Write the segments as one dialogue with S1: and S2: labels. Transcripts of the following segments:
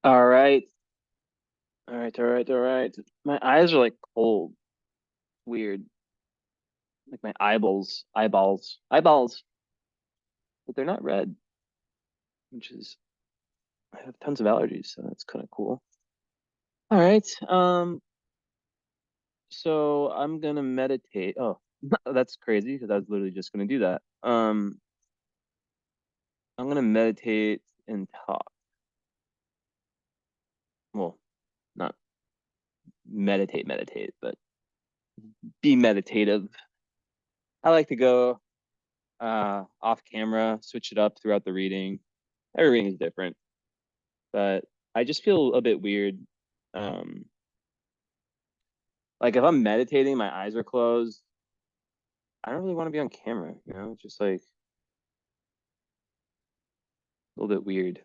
S1: All right. All right. All right. All right. My eyes are like cold. Weird. Like my eyeballs, but they're not red, which is, I have tons of allergies, so that's kind of cool. All right. So I'm gonna meditate. Oh, that's crazy because I was literally just gonna do that. I'm gonna meditate and talk. Well, not meditate, but be meditative. I like to go off camera, switch it up throughout the reading. Every reading is different, but I just feel a bit weird. Um, like if I'm meditating, my eyes are closed. I don't really want to be on camera, It's just like a little bit weird.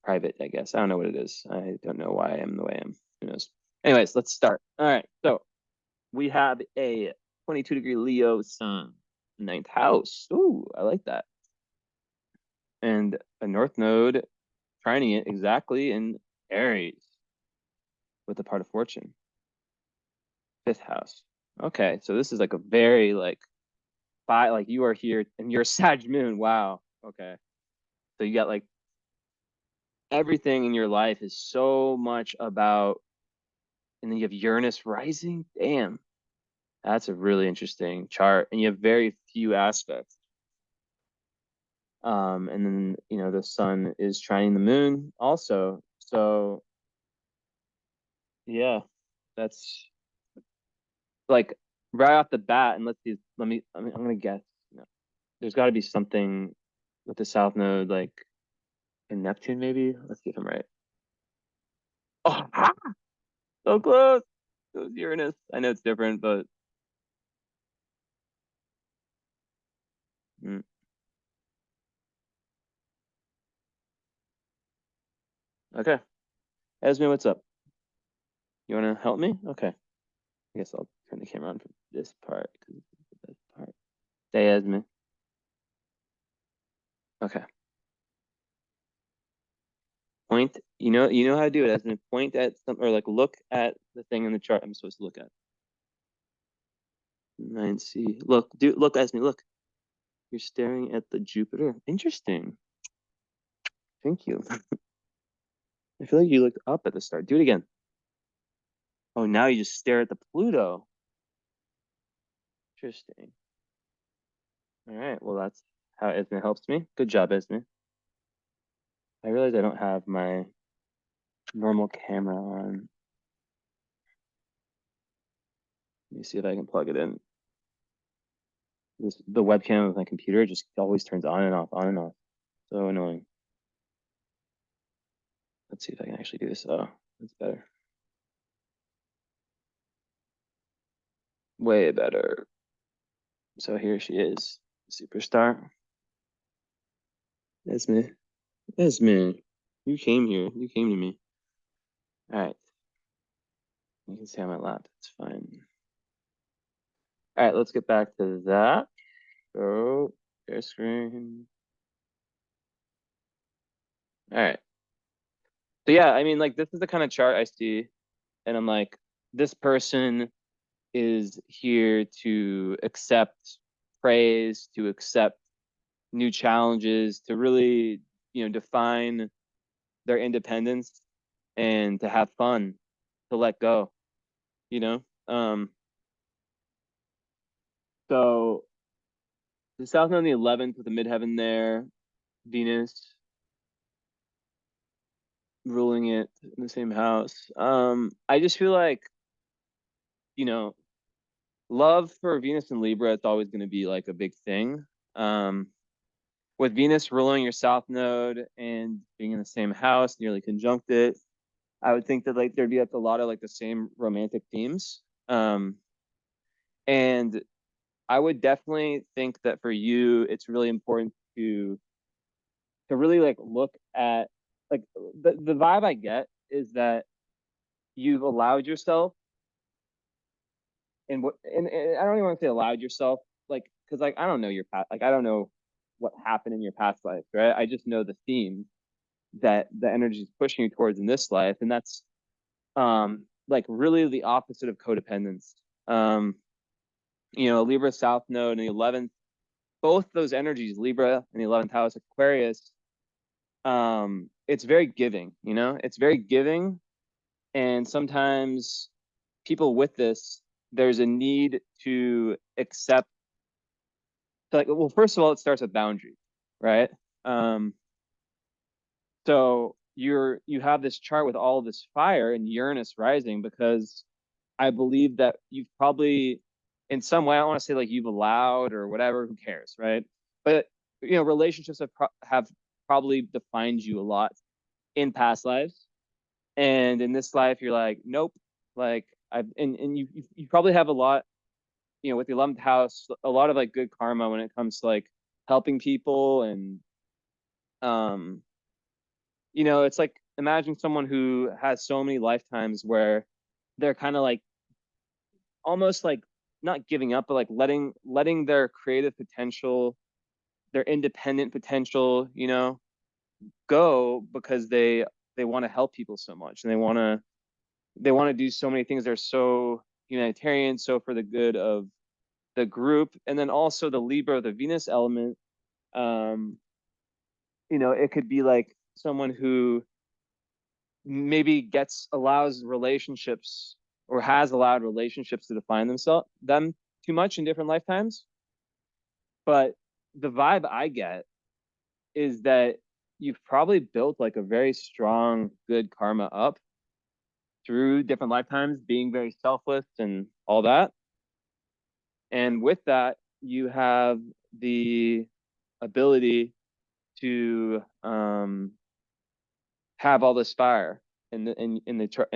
S1: Private, I guess. I don't know what it is. I don't know why I am the way I am. Who knows? Anyways, let's start. All right. So we have a 22-degree Leo sun, ninth house. Ooh, I like that. And a North Node trining it exactly in Aries with the part of fortune, fifth house. Okay, so this is like a very like like you are here and you're Sag moon. Wow. Okay. So you got like everything in your life is so much about, and then you have Uranus rising. Damn, that's a really interesting chart. And you have very few aspects. And then the sun is trining the moon also. So yeah, that's like right off the bat. And let's see, I'm gonna guess. There's got to be something with the South Node, like in Neptune, maybe. Let's see if I'm right. Oh, so close. It was Uranus. I know it's different, but mm, okay. Esme, what's up? You want to help me? Okay. I guess I'll turn the camera on for this part because it's the best part. Say Esme. Okay. Point. You know how to do it, Esme. Point at some or like look at the thing in the chart I'm supposed to look at. 9C. Look, Esme, look. You're staring at the Jupiter. Interesting. Thank you. I feel like you looked up at the start. Do it again. Oh, now you just stare at the Pluto. Interesting. All right. Well, that's how Esme helps me. Good job, Esme. I realize I don't have my normal camera on. Let me see if I can plug it in. The webcam of my computer just always turns on and off, on and off. So annoying. Let's see if I can actually do this. Oh, that's better. Way better. So here she is, superstar. Esme. Esme. You came here. You came to me. All right. You can see on my lap. It's fine. All right, let's get back to that. So, share screen. All right. So yeah, I mean, like this is the kind of chart I see, and I'm like, this person is here to accept praise, to accept new challenges, to really, define their independence and to have fun, to let go, you know? So the South Node on the 11th with the midheaven there, Venus ruling it in the same house. I just feel like, you know, love for Venus and Libra, it's always going to be like a big thing. Um, with Venus ruling your South Node and being in the same house, nearly conjunct it, I would think that like there'd be like a lot of like the same romantic themes. And I would definitely think that for you, it's really important to really like look at like the vibe I get is that you've allowed yourself and I don't even want to say allowed yourself like because I don't know your past, like I don't know what happened in your past life, right? I just know the theme, that the energy is pushing you towards in this life, and that's like really the opposite of codependence. Libra South Node and the 11th, both those energies, Libra and the 11th house Aquarius, it's very giving, it's very giving. And sometimes people with this, there's a need to accept, like, well, first of all, it starts with boundaries, right? So you have this chart with all this fire and Uranus rising, because I believe that you've probably, in some way, I don't want to say like you've allowed or whatever, who cares, right? But relationships have probably defined you a lot in past lives, and in this life, you're like, nope. Like and you probably have a lot, with the 11th house, a lot of like good karma when it comes to like helping people, and it's like, imagine someone who has so many lifetimes where they're kind of like almost like not giving up, but like letting their creative potential, their independent potential, go, because they want to help people so much, and they want to do so many things. They're so humanitarian, so for the good of the group. And then also the Libra, the Venus element, it could be like someone who maybe allows relationships, or has allowed relationships to define them too much in different lifetimes. But the vibe I get is that you've probably built like a very strong, good karma up through different lifetimes, being very selfless and all that. And with that, you have the ability to have all this fire in the chart,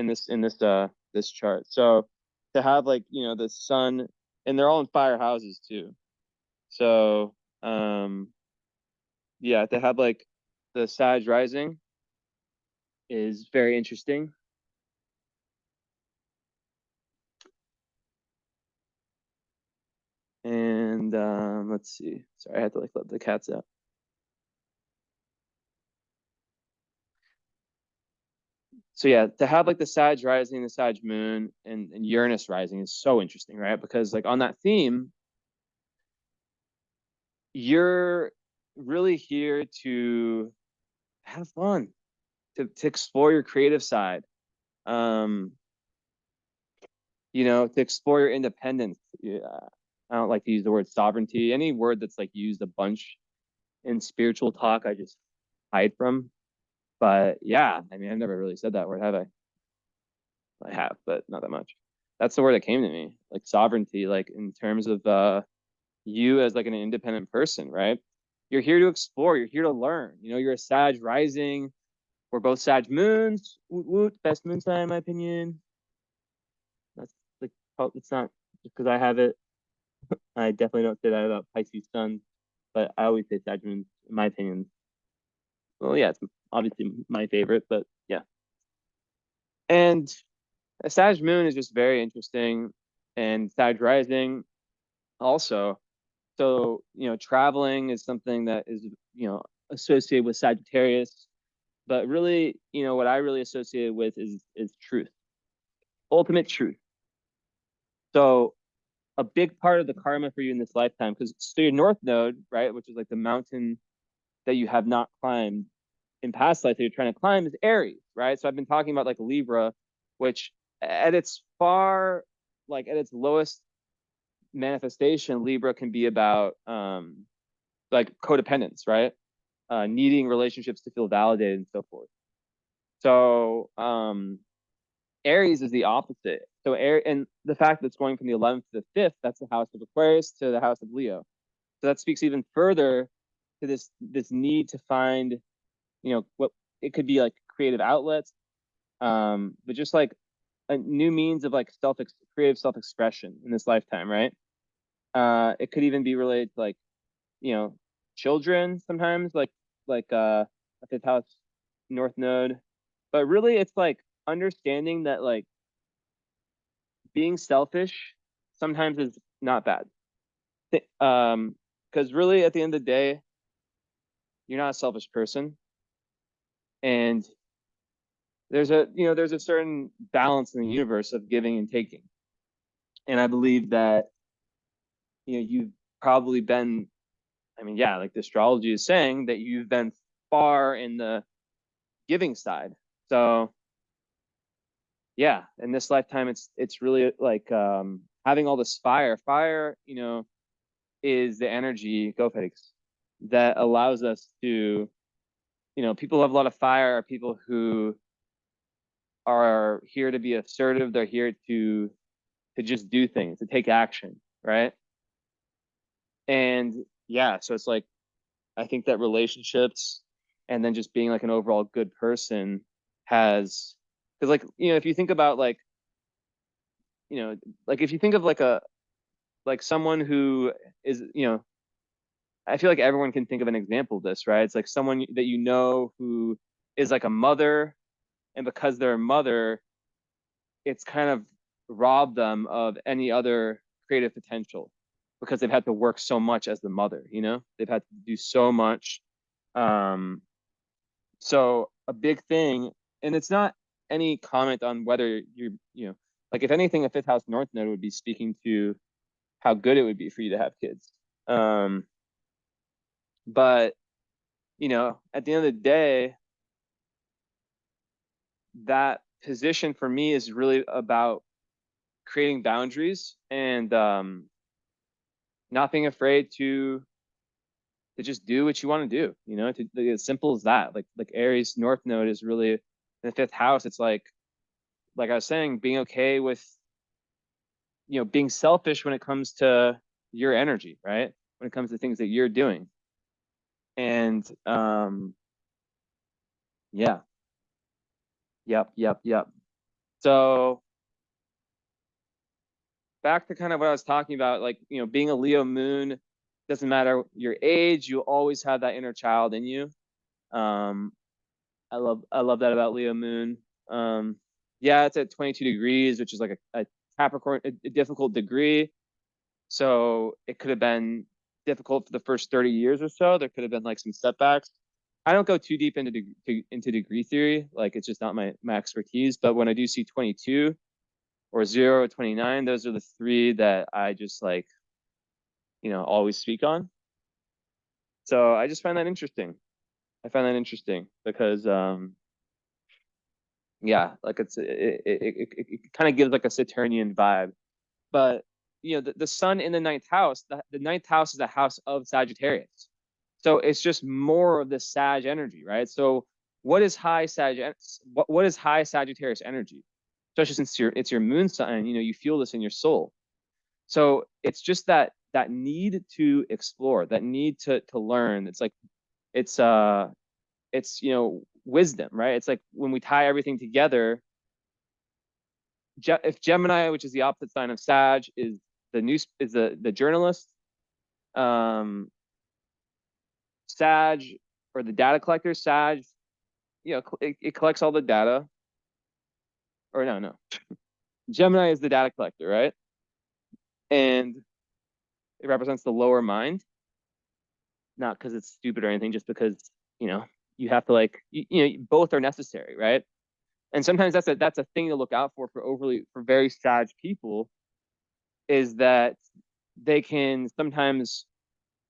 S1: this chart. So to have like the sun, and they're all in fire houses too. So yeah, to have like the Sag rising is very interesting. And let's see. Sorry, I had to like let the cats out. So yeah, to have like the Sag rising, the Sag moon, and Uranus rising is so interesting, right? Because like on that theme, you're really here to have fun, to explore your creative side, um, to explore your independence. Yeah, I don't like to use the word sovereignty. Any word that's like used a bunch in spiritual talk, I just hide from. But yeah, I mean, I've never really said that word, have I? I have, but not that much. That's the word that came to me, like sovereignty, like in terms of you as like an independent person, right? You're here to explore, you're here to learn. You're a Sag rising. We're both Sag moons. Woot woot, best moon sign in my opinion. That's like, it's not just because I have it. I definitely don't say that about Pisces sun, but I always say Sag moons, in my opinion. Well, yeah, it's obviously my favorite, but yeah. And a Sag moon is just very interesting, and Sag rising also. So, traveling is something that is, associated with Sagittarius, but really, what I really associate with is truth, ultimate truth. So a big part of the karma for you in this lifetime, because so your North Node, right, which is like the mountain that you have not climbed in past life that you're trying to climb, is Aries, right? So I've been talking about like Libra, which at its at its lowest manifestation, Libra can be about like codependence, right? Needing relationships to feel validated and so forth. So Aries is the opposite. So and the fact that it's going from the 11th to the 5th, that's the house of Aquarius to the house of Leo. So that speaks even further to this need to find, what it could be like creative outlets, but just like a new means of like creative self-expression in this lifetime, right? It could even be related to like, children sometimes, like a 5th house North Node. But really it's like understanding that like being selfish sometimes is not bad. Because really at the end of the day, you're not a selfish person. And there's a certain balance in the universe of giving and taking. And I believe that, you've probably been, I mean, yeah, like the astrology is saying that you've been far in the giving side. So yeah, in this lifetime, it's really like having all this fire. Fire, is the energy, go Felix, that allows us to, people who have a lot of fire are people who are here to be assertive. They're here to just do things, to take action, right? And yeah, so it's like I think that relationships and then just being like an overall good person has, because like, if you think about like, like if you think of like someone who is, I feel like everyone can think of an example of this, right? It's like someone that who is like a mother, and because they're a mother, it's kind of robbed them of any other creative potential because they've had to work so much as the mother, they've had to do so much. So a big thing, and it's not any comment on whether like if anything, a fifth house north node would be speaking to how good it would be for you to have kids. But at the end of the day, that position for me is really about creating boundaries and not being afraid to just do what you want to do. As simple as that. Like Aries North Node is really in the fifth house. It's like I was saying, being okay with being selfish when it comes to your energy, right? When it comes to things that you're doing, and yeah, yep. So back to kind of what I was talking about, like, being a Leo moon, doesn't matter your age, you always have that inner child in you. I love that about Leo moon. Yeah, it's at 22 degrees, which is like a Capricorn, a difficult degree. So it could have been difficult for the first 30 years or so. There could have been like some setbacks. I don't go too deep into degree theory. Like it's just not my expertise. But when I do see 22 or 0 or 29, those are the three that I just like, always speak on. So I just find that interesting. I find that interesting because yeah, like it kind of gives like a Saturnian vibe. But the sun in the ninth house, the ninth house is a house of Sagittarius. So it's just more of the Sag energy, right? So what is high Sag? What is high Sagittarius energy? Especially since it's your moon sign, you feel this in your soul. So it's just that need to explore, that need to learn. It's like it's wisdom, right? It's like when we tie everything together, if Gemini, which is the opposite sign of Sag, is the journalist, Sag, or the data collector, Sag, it collects all the data. Or no, Gemini is the data collector, right? And it represents the lower mind, not because it's stupid or anything, just because you have to like both are necessary, right? And sometimes that's a thing to look out for very Sag people, is that they can sometimes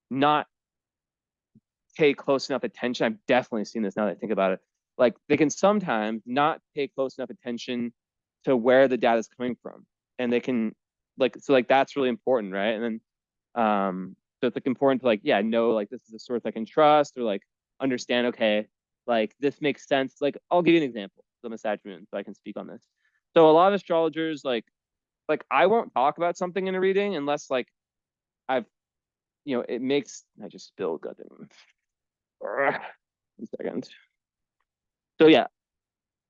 S1: not pay close enough attention. I've definitely seen this now that I think about it. Like they can sometimes not pay close enough attention to where the data is coming from, and they can like that's really important, right? And then so it's like important to know like this is a source I can trust, or like understand, okay, like this makes sense. Like I'll give you an example. I'm a Sag moon, so I can speak on this. So a lot of astrologers like I won't talk about something in a reading unless like I've it makes I just spilled goddamn. 1 second. So yeah,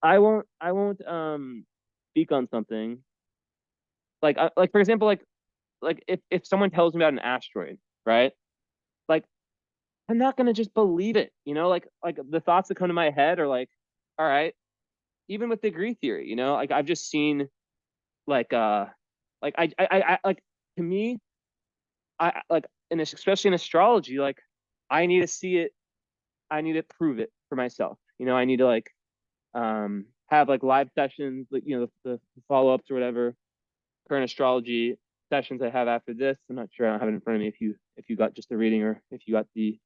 S1: I won't speak on something like for example like if someone tells me about an asteroid, right? Like I'm not gonna just believe it, like the thoughts that come to my head are like, all right, even with degree theory, like I've just seen like I like, to me, I like, and especially in astrology, like I need to see it, I need to prove it for myself. I need to like have like live sessions, like the follow-ups or whatever, current astrology sessions I have after this. I'm not sure, I don't have it in front of me if you got just the reading or if you got the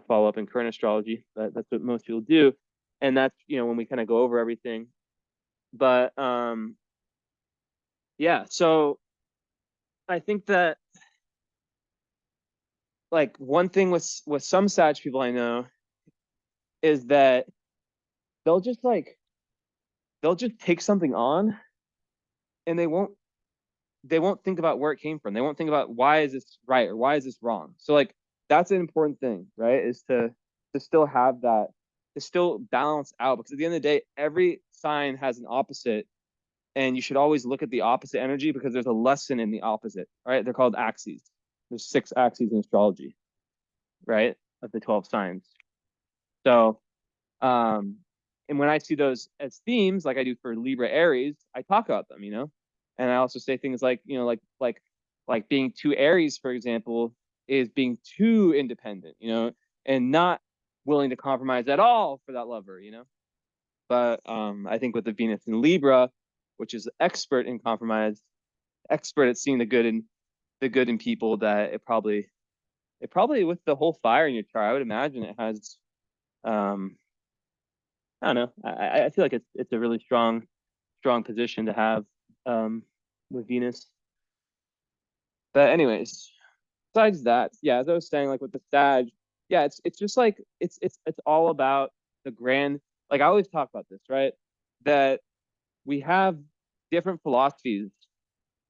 S1: follow-up in current astrology. But that's what most people do. And that's when we kind of go over everything. But yeah, so I think that like one thing with some Sag people I know is that they'll just like they'll just take something on and they won't think about where it came from. They won't think about why is this right or why is this wrong. So like that's an important thing, right? Is to still have that, to still balance out, because at the end of the day, every sign has an opposite, and you should always look at the opposite energy because there's a lesson in the opposite, right? They're called axes. There's 6 axes in astrology, right? Of the 12 signs. So um and when I see those as themes, like I do for Libra Aries, I talk about them, and I also say things like, like being too Aries, for example, is being too independent, and not willing to compromise at all for that lover. But I think with the Venus in Libra, which is expert in compromise, expert at seeing the good in people, that it probably with the whole fire in your chart, I would imagine it has um I don't know. I feel like it's a really strong position to have with Venus. But anyways, besides that, yeah, as I was saying, like with the Sag, yeah, it's just like it's all about the grand. Like I always talk about this, right? That we have different philosophies.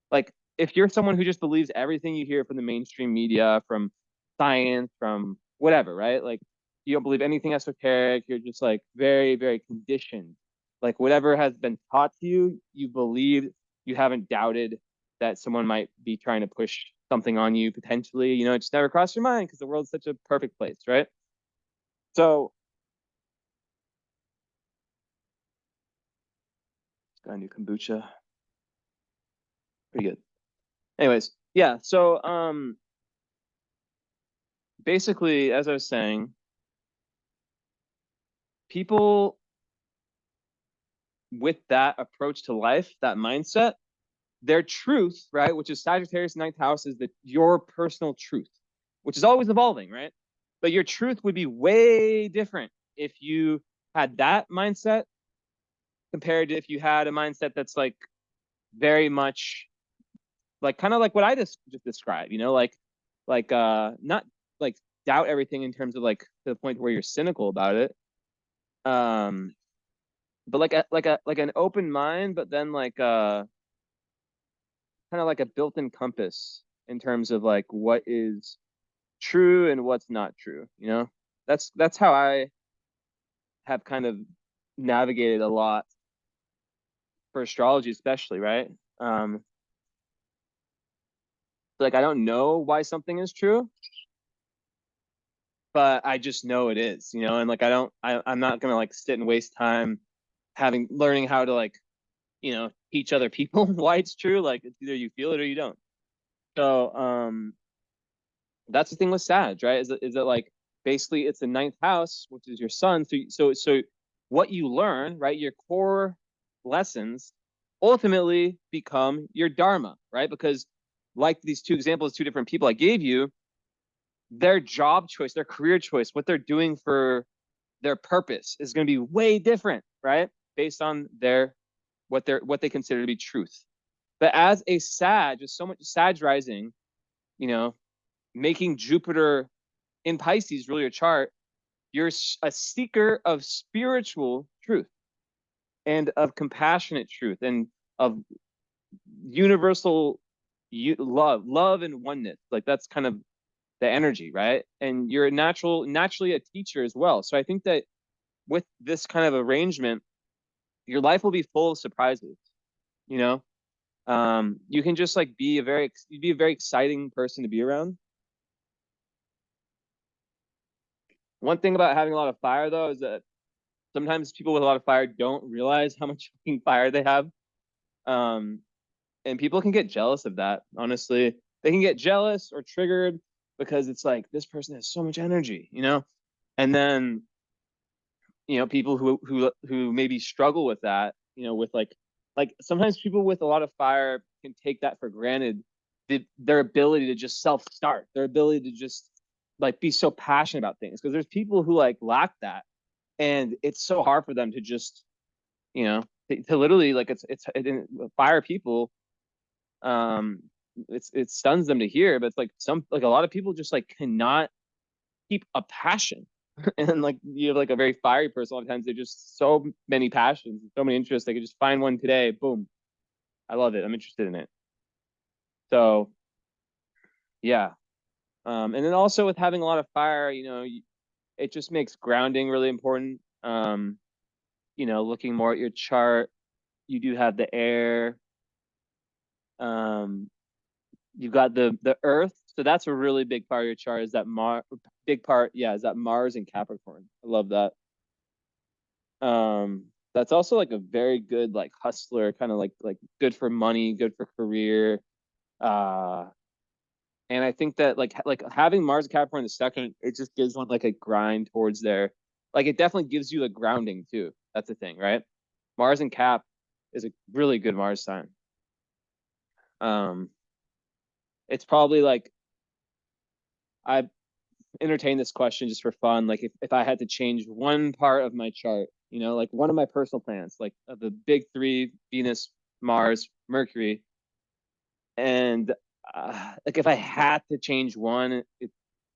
S1: Like if you're someone who just believes everything you hear from the mainstream media, from science, from whatever, right? Like you don't believe anything esoteric. You're just like very, very conditioned. Like whatever has been taught to you, you believe. You haven't doubted that someone might be trying to push something on you potentially. It just never crossed your mind because the world's such a perfect place, right? So, got a new kombucha. Pretty good. Anyways, yeah. So, basically, as I was saying, people with that approach to life, that mindset, their truth, right, which is Sagittarius ninth house, is that your personal truth, which is always evolving, right? But your truth would be way different if you had that mindset compared to if you had a mindset that's like very much like kind of like what I just described, not like doubt everything in terms of like to the point where you're cynical about it. Um, but like an open mind, but then like kind of like a built-in compass in terms of like what is true and what's not true. That's how I have kind of navigated a lot for astrology, especially, right? Like I don't know why something is true, but I just know it is, and like I'm not gonna like sit and waste time learning how to like, teach other people why it's true. Like it's either you feel it or you don't. So that's the thing with Sag, right? Is it like basically it's the ninth house, which is your sun. So what you learn, right? Your core lessons ultimately become your dharma, right? Because like these 2 examples, 2 different people I gave you, their job choice, their career choice, what they're doing for their purpose is going to be way different, right? Based on what they consider to be truth. But as a Sag, just so much Sag rising, you know, making Jupiter in Pisces rule your chart, you're a seeker of spiritual truth and of compassionate truth and of universal love and oneness. Like that's kind of the energy, right? And you're naturally a teacher as well. So I think that with this kind of arrangement, your life will be full of surprises. You know, you can just like be a very exciting person to be around. One thing about having a lot of fire though is that sometimes people with a lot of fire don't realize how much fucking fire they have. Um, and people can get jealous of that. Honestly, they can get jealous or triggered because it's like this person has so much energy, and then people who maybe struggle with that, with like sometimes people with a lot of fire can take that for granted, their ability to just self-start, their ability to just like be so passionate about things, because there's people who like lack that, and it's so hard for them to just, to literally like fire people, um it stuns them to hear, but it's like a lot of people just like cannot keep a passion. And like you have like a very fiery person, a lot of times they just so many passions, so many interests, they could just find one today, boom, I love it, I'm interested in it. So yeah. And then also with having a lot of fire, it just makes grounding really important. Looking more at your chart, you do have the air. um you've got the earth, so that's a really big part of your chart, is that big part, yeah, is that Mars in Capricorn. I love that. That's also like a very good like hustler, kind of like good for money, good for career. uh and I think that like having Mars and Capricorn in the second, it just gives one like a grind towards there. Like it definitely gives you a grounding too. That's the thing, right? Mars and Cap is a really good Mars sign. um it's probably like, I entertain this question just for fun. Like if I had to change one part of my chart, like one of my personal planets, like the big three, Venus, Mars, Mercury, and like if I had to change one,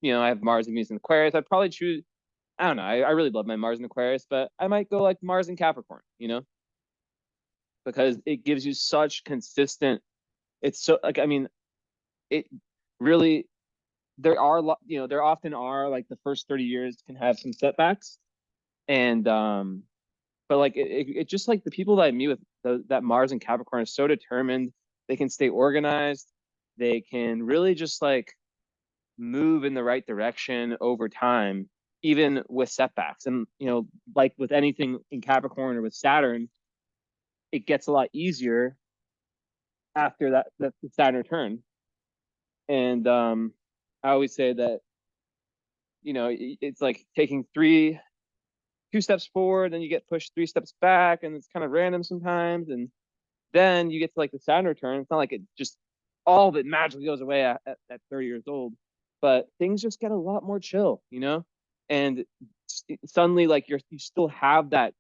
S1: I have Mars and Venus in Aquarius, I'd probably choose, I don't know, I really love my Mars in Aquarius, but I might go like Mars in Capricorn, because it gives you such consistent, it's so like, I mean, it really, there often are like the first 30 years can have some setbacks, and but like it just like the people that I meet with that Mars and Capricorn are so determined, they can stay organized, they can really just like move in the right direction over time, even with setbacks. And like with anything in Capricorn or with Saturn, it gets a lot easier after that Saturn return. And I always say that, it's like taking 2 steps forward, then you get pushed 3 steps back, and it's kind of random sometimes. And then you get to like the Saturn return. It's not like it just all of it magically goes away at 30 years old, but things just get a lot more chill, and suddenly like you still have that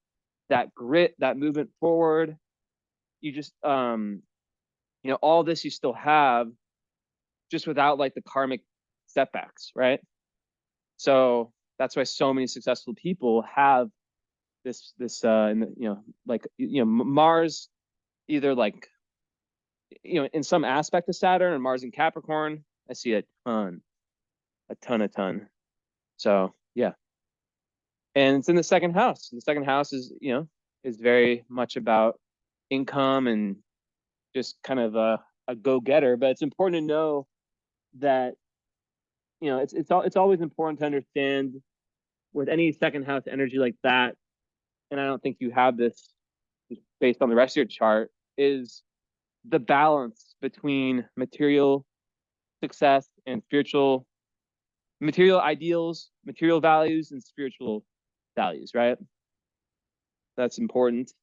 S1: grit, that movement forward. You just all this you still have, just without like the karmic setbacks, right? So that's why so many successful people have this like Mars, either like in some aspect of Saturn, and Mars in Capricorn. I see a ton. So yeah, and it's in the second house. The second house is very much about income and just kind of a go-getter. But it's important to know that it's always important to understand with any second house energy like that. And I don't think you have this based on the rest of your chart, is the balance between material success and material ideals, material values, and spiritual values, right? That's important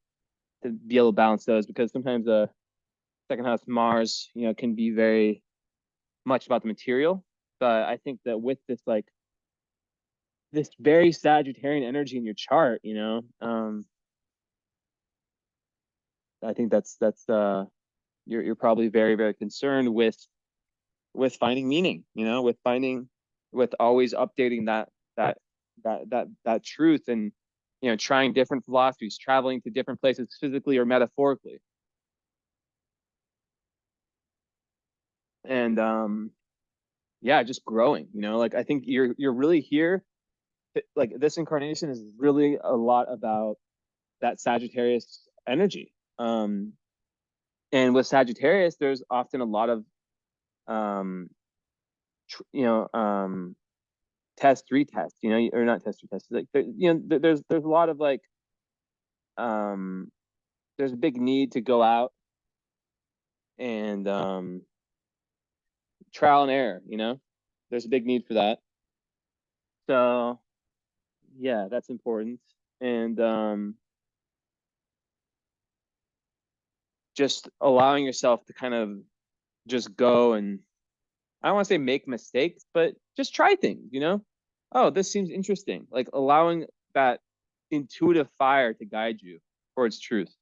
S1: to be able to balance those, because sometimes a second house Mars, can be very much about the material. But I think that with this very Sagittarian energy in your chart, I think that's you're probably very, very concerned with finding meaning, with always updating that truth, and trying different philosophies, traveling to different places physically or metaphorically. And yeah, just growing, like I think you're really here, like this incarnation is really a lot about that Sagittarius energy. And with Sagittarius, there's often a lot of um tr- you know test retest, or not test retest, like there's a lot of like, um there's a big need to go out and trial and error, there's a big need for that. So yeah, that's important. and just allowing yourself to kind of just go and I don't want to say make mistakes, but just try things, you know? Oh, this seems interesting. Like allowing that intuitive fire to guide you towards truth.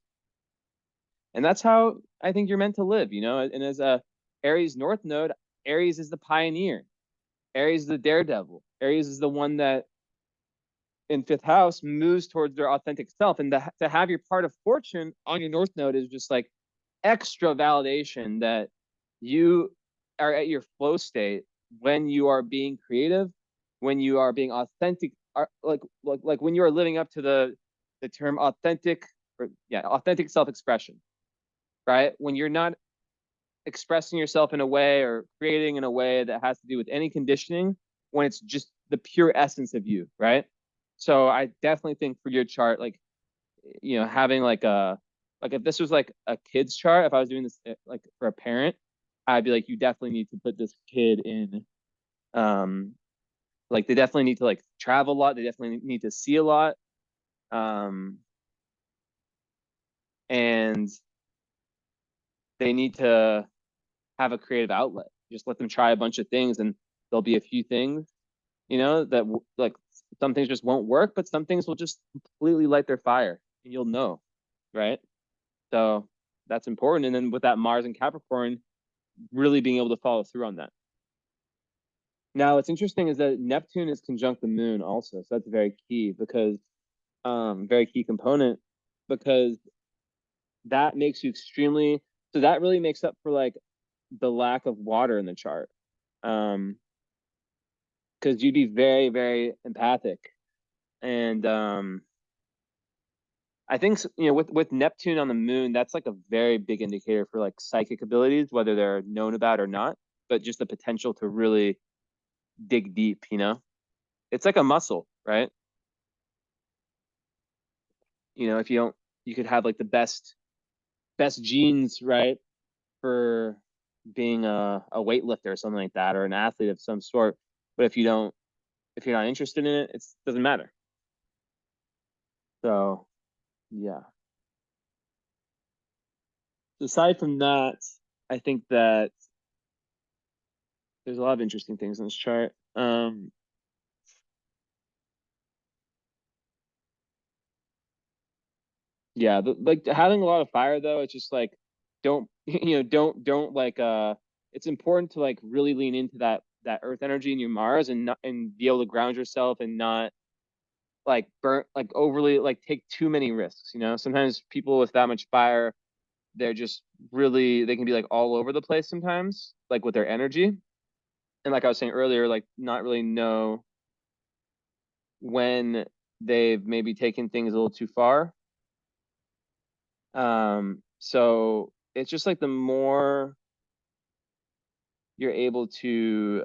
S1: And that's how I think you're meant to live, you know? And as a Aries North node, Aries is the pioneer. Aries is the daredevil. Aries is the one that in fifth house moves towards their authentic self. And to have your part of fortune on your North node is just like extra validation that you are at your flow state when you are being creative, when you are being authentic, like when you are living up to the term authentic, or yeah, authentic self-expression, right? When you're not expressing yourself in a way or creating in a way that has to do with any conditioning, when it's just the pure essence of you, right? So I definitely think for your chart, like having like if this was like a kid's chart, if I was doing this like for a parent, I'd be like, you definitely need to put this kid in like they definitely need to like travel a lot, they definitely need to see a lot. Um and they need to have a creative outlet. Just let them try a bunch of things and there'll be a few things, that like some things just won't work, but some things will just completely light their fire and you'll know, right? So that's important. And then with that Mars and Capricorn, really being able to follow through on that. Now, what's interesting is that Neptune is conjunct the moon also. So that's very key because, very key component because that makes you extremely, so that really makes up for like the lack of water in the chart. Because you'd be very, very empathic. And I think, with Neptune on the moon, that's like a very big indicator for like psychic abilities, whether they're known about or not, but just the potential to really dig deep, It's like a muscle, right? If you don't, you could have like the best genes, right, for being a weightlifter or something like that, or an athlete of some sort. But if you're not interested in it, it doesn't matter. So yeah. Aside from that, I think that there's a lot of interesting things in this chart. Yeah, like having a lot of fire though, it's just like don't don't like it's important to like really lean into that earth energy in your Mars and not and be able to ground yourself and not like burn like overly like take too many risks, Sometimes people with that much fire, they're just really they can be like all over the place sometimes, like with their energy. And like I was saying earlier, like not really know when they've maybe taken things a little too far. So it's just like the more you're able to,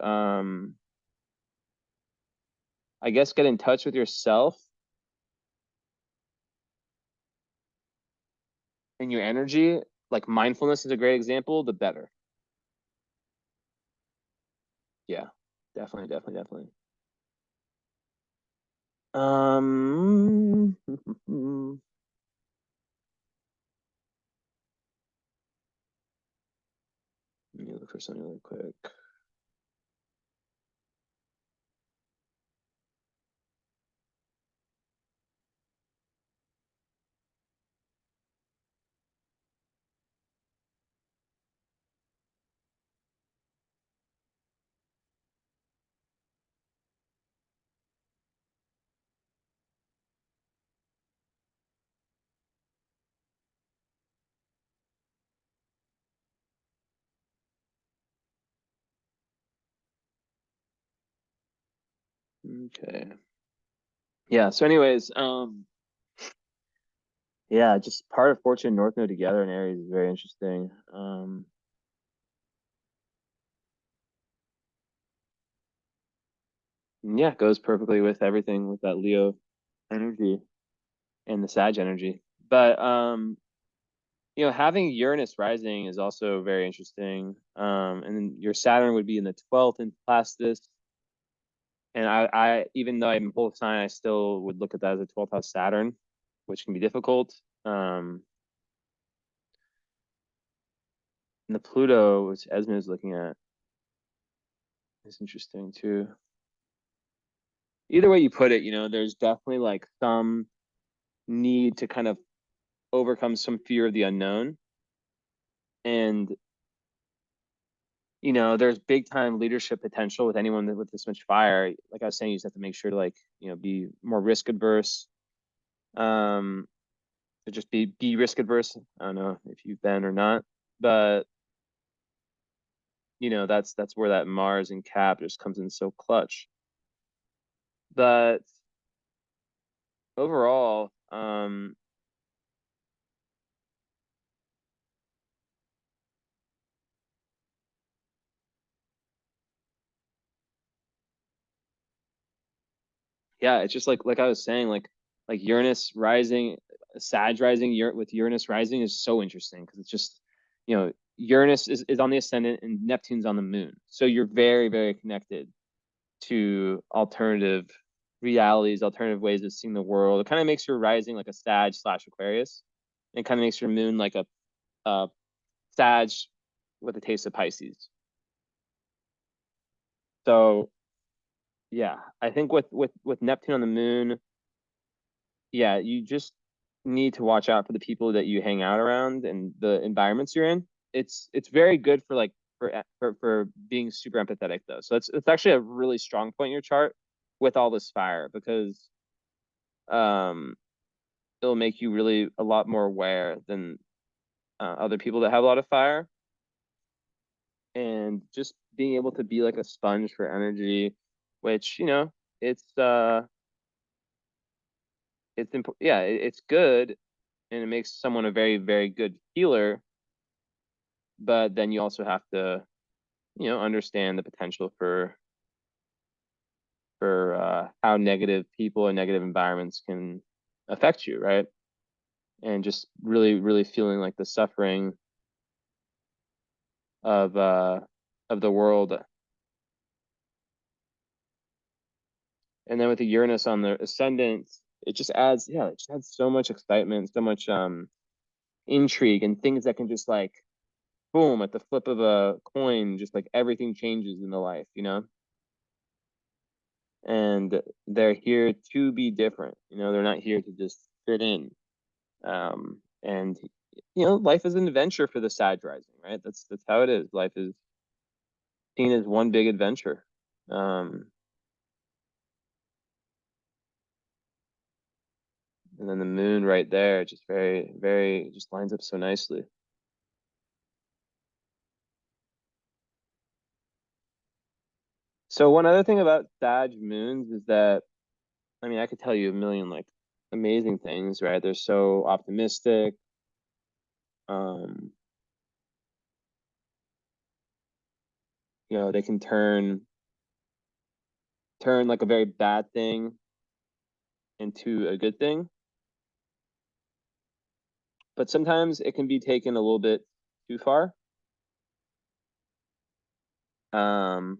S1: I guess, get in touch with yourself and your energy, like mindfulness is a great example, the better. Yeah, definitely, definitely, definitely. Let me look for something really quick. Okay. Yeah. So, anyways, yeah, just part of Fortune and North Node together in Aries is very interesting. Yeah, it goes perfectly with everything with that Leo energy and the Sag energy. But having Uranus rising is also very interesting. And then your Saturn would be in the 12th in Plastus. And I even though I'm both sign, I still would look at that as a 12th house Saturn, which can be difficult. And the Pluto, which Esme is looking at, is interesting too. Either way you put it, there's definitely like some need to kind of overcome some fear of the unknown. And, there's big time leadership potential with anyone with this much fire. Like I was saying, you just have to make sure to like, be more risk adverse. To just be risk adverse. I don't know if you've been or not, but that's where that Mars and Cap just comes in so clutch. But overall, yeah, it's just like I was saying, like Uranus rising, Sag rising, with Uranus rising is so interesting because it's just, Uranus is on the ascendant and Neptune's on the moon. So you're very, very connected to alternative realities, alternative ways of seeing the world. It kind of makes your rising like a Sag / Aquarius. And kind of makes your moon like a Sag with a taste of Pisces. So yeah, I think with Neptune on the moon, yeah, you just need to watch out for the people that you hang out around and the environments you're in. It's very good for like for being super empathetic though. So it's actually a really strong point in your chart with all this fire because um it'll make you really a lot more aware than other people that have a lot of fire, and just being able to be like a sponge for energy, which it's yeah, it's good, and it makes someone a very, very good healer. But then you also have to, understand the potential for how negative people and negative environments can affect you, right? And just really, really feeling like the suffering of the world. And then with the Uranus on the ascendant, it just adds, yeah, it just adds so much excitement, so much intrigue, and things that can just like boom at the flip of a coin, just like everything changes in the life, and they're here to be different. They're not here to just fit in. And life is an adventure for the Sag rising, right? That's how it is. Life is seen as one big adventure. And then the moon right there, just very, very, just lines up so nicely. So one other thing about Sag moons is that, I mean, I could tell you a million like amazing things, right? They're so optimistic. Um, they can turn like a very bad thing into a good thing. But sometimes it can be taken a little bit too far. Um,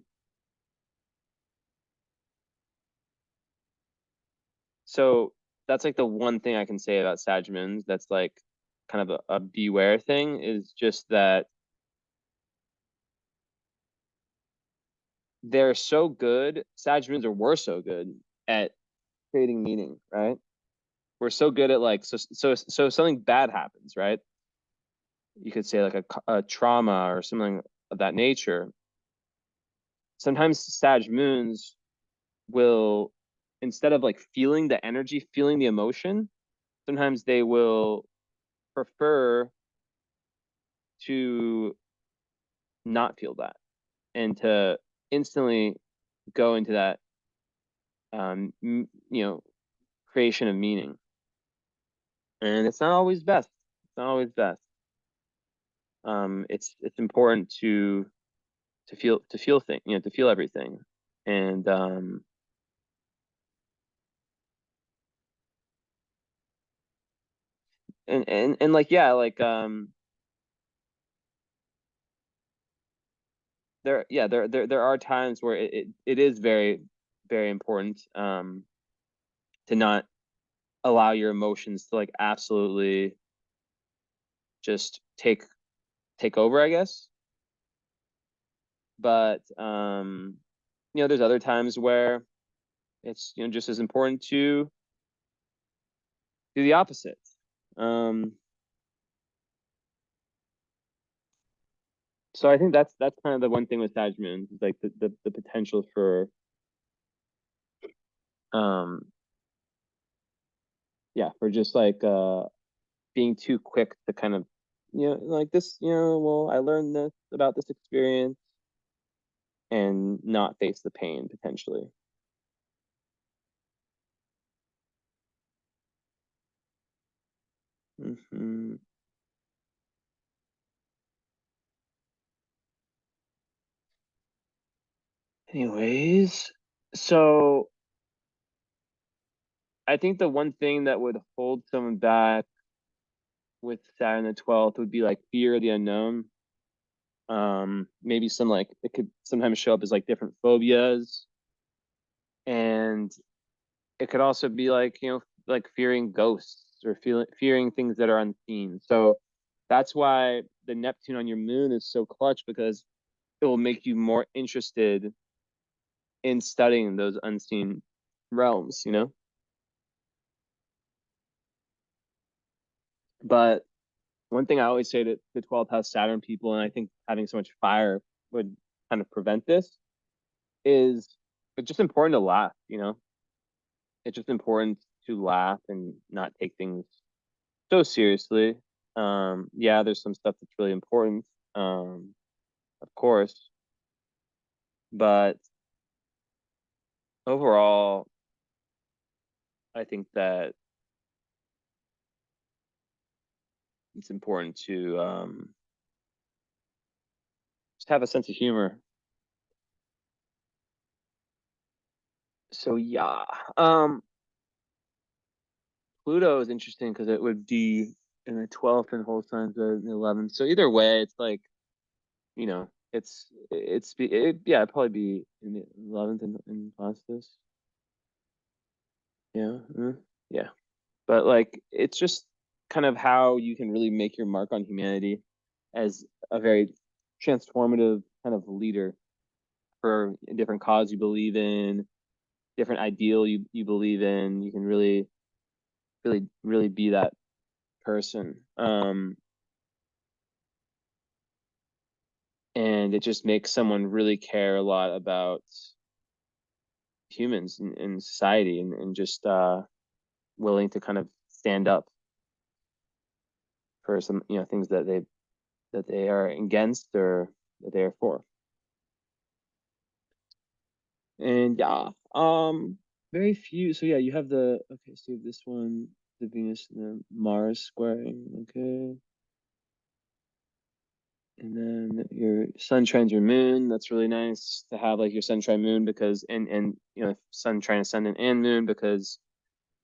S1: so that's like the one thing I can say about Sag moons that's like kind of a beware thing, is just that they're so good. Sag moons were so good at creating meaning, right? We're so good at like, so something bad happens, right? You could say like a trauma or something of that nature. Sometimes Sag moons will, instead of like feeling the energy, feeling the emotion, sometimes they will prefer to not feel that and to instantly go into that creation of meaning. And it's not always best. It's not always best. It's important to feel thing, to feel everything. And like, yeah, like there are times where it is very very important, to not allow your emotions to like absolutely just take over, I guess. But there's other times where it's just as important to do the opposite. So I think that's kind of the one thing with Sag Moon, like the potential for for just like being too quick to kind of like this, well, I learned this about this experience and not face the pain potentially. Anyways, so I think the one thing that would hold someone back with Saturn the 12th would be like fear of the unknown. Maybe some like it could sometimes show up as like different phobias, and it could also be like like fearing ghosts or fearing things that are unseen. So that's why the Neptune on your moon is so clutch, because it will make you more interested in studying those unseen realms, But one thing I always say to the 12th house Saturn people, and I think having so much fire would kind of prevent this, is it's just important to laugh. It's just important to laugh and not take things so seriously. Yeah, there's some stuff that's really important, of course, but overall, I think that it's important to just have a sense of humor. So yeah, Pluto is interesting because it would be in the 12th and whole signs in the 11th. So either way, it's like, it'd probably be in the 11th in Pastos. Yeah. Yeah. But like, it's just kind of how you can really make your mark on humanity as a very transformative kind of leader for a different cause you believe in, different ideal you believe in. You can really, really, really be that person. And it just makes someone really care a lot about humans in society, and just willing to kind of stand up for some things that they are against or that they are for. And yeah, very few. So yeah, you have the okay. So you have this one, the Venus and the Mars squaring. Okay. And then your sun trines your moon. That's really nice to have like your sun trine moon, because and sun trine ascendant and moon, because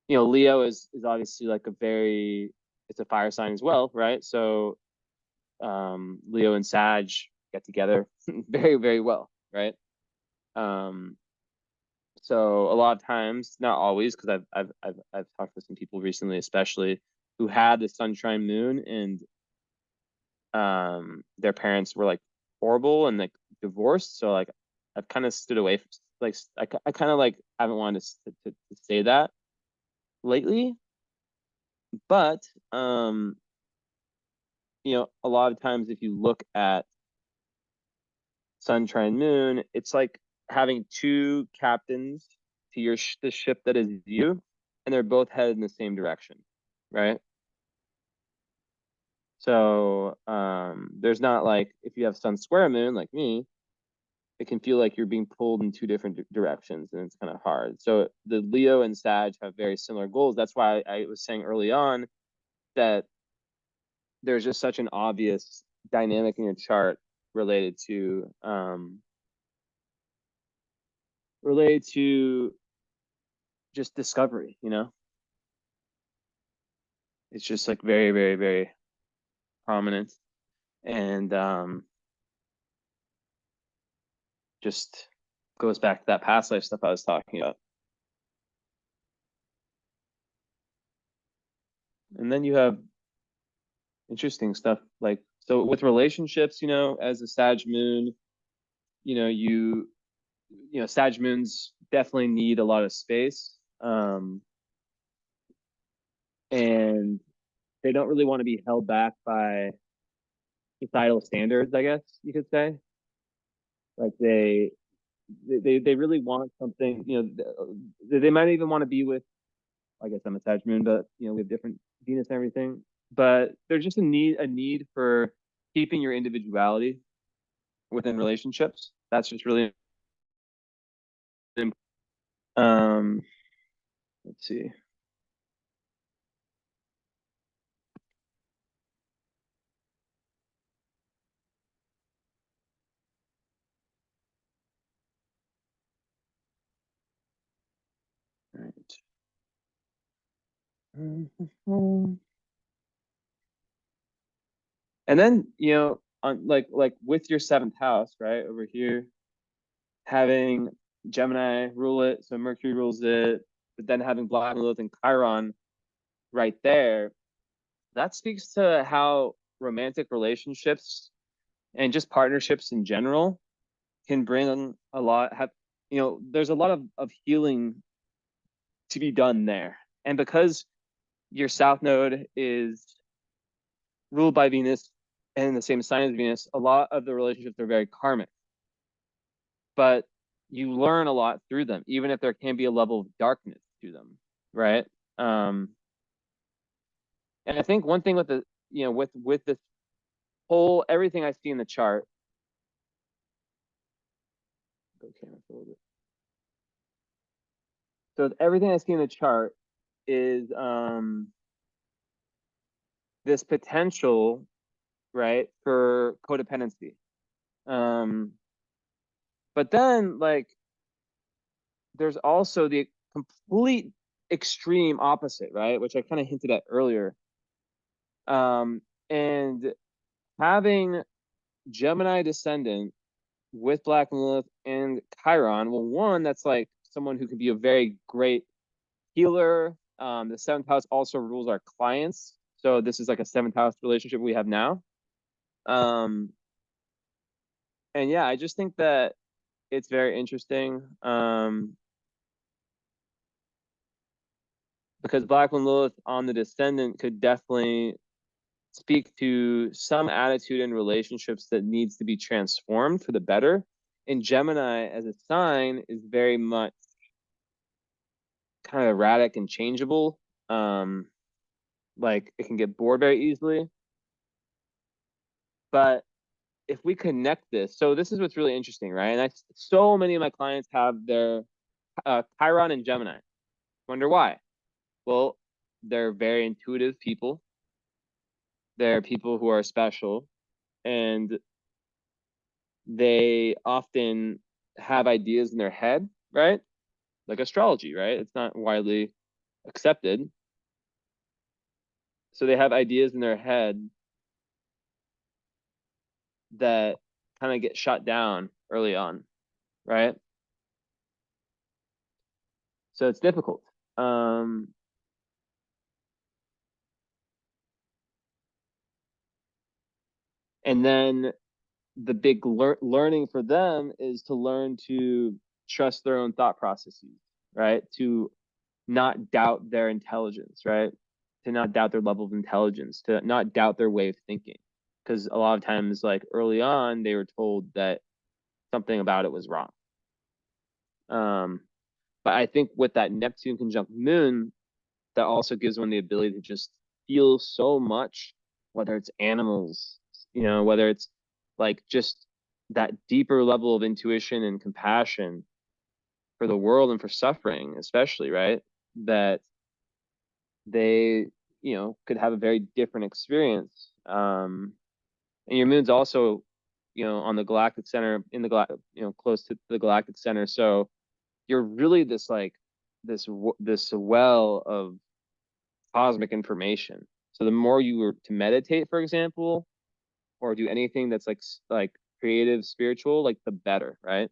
S1: Leo is obviously like it's a fire sign as well, right? So Leo and Sag get together very, very well, right? Um so a lot of times, not always, because I've talked with some people recently, especially who had the sun trine moon, and their parents were like horrible and like divorced. So like I've kind of stood away from, like I kind of like haven't wanted to say that lately. But a lot of times if you look at sun trine moon, it's like having two captains to the ship that is you, and they're both headed in the same direction, right? So there's not like, if you have sun square moon like me, it can feel like you're being pulled in two different directions, and it's kind of hard. So the Leo and Sag have very similar goals. That's why I was saying early on that there's just such an obvious dynamic in your chart related to just discovery. It's just like very, very, very prominent, and just Goes back to that past life stuff I was talking about. And then you have interesting stuff like, so with relationships, as a Sag moon, Sag moons definitely need a lot of space. And they don't really want to be held back by societal standards, I guess you could say. Like they really want something, they might even want to be with, I guess I'm a Sag moon, but we have different Venus and everything. But there's just a need for keeping your individuality within relationships. That's just really important. Um, let's see. All right. And then, on like with your seventh house, right, over here, having Gemini rule it, so Mercury rules it, but then having Black Lilith and Chiron right there, that speaks to how romantic relationships and just partnerships in general can bring a lot, there's a lot of healing to be done there. And because your South Node is ruled by Venus and in the same sign as Venus, a lot of the relationships are very karmic. But you learn a lot through them, even if there can be a level of darkness to them, right? And I think one thing with the, with this whole everything I see in the chart. Okay, so everything I see in the chart is this potential, right, for codependency. But then like there's also the complete extreme opposite, right? Which I kind of hinted at earlier. And having Gemini descendant with Black Lilith and Chiron, well, one, that's like someone who can be a very great healer. The seventh house also rules our clients. So this is like a seventh house relationship we have now. And yeah, I just think that it's very interesting. Because Black Lilith on the descendant could definitely speak to some attitude in relationships that needs to be transformed for the better. And Gemini as a sign is very much kind of erratic and changeable. Like it can get bored very easily. But if we connect this, so this is what's really interesting, right? And so many of my clients have their Chiron and Gemini. Wonder why? Well, they're very intuitive people. They're people who are special, and they often have ideas in their head, right? Like astrology, right? It's not widely accepted. So they have ideas in their head that kind of get shut down early on, right? So it's difficult. And then the big learning for them is to learn to trust their own thought processes, right? To not doubt their intelligence, right? To not doubt their level of intelligence, to not doubt their way of thinking. Because a lot of times, like early on, they were told that something about it was wrong. But I think with that Neptune conjunct Moon, that also gives one the ability to just feel so much, whether it's animals, whether it's like just that deeper level of intuition and compassion for the world and for suffering, especially, right? That they, could have a very different experience. And your moon's also, on the galactic center in the close to the galactic center. So you're really this like this well of cosmic information. So the more you were to meditate, for example, or do anything that's like creative, spiritual, like the better, right?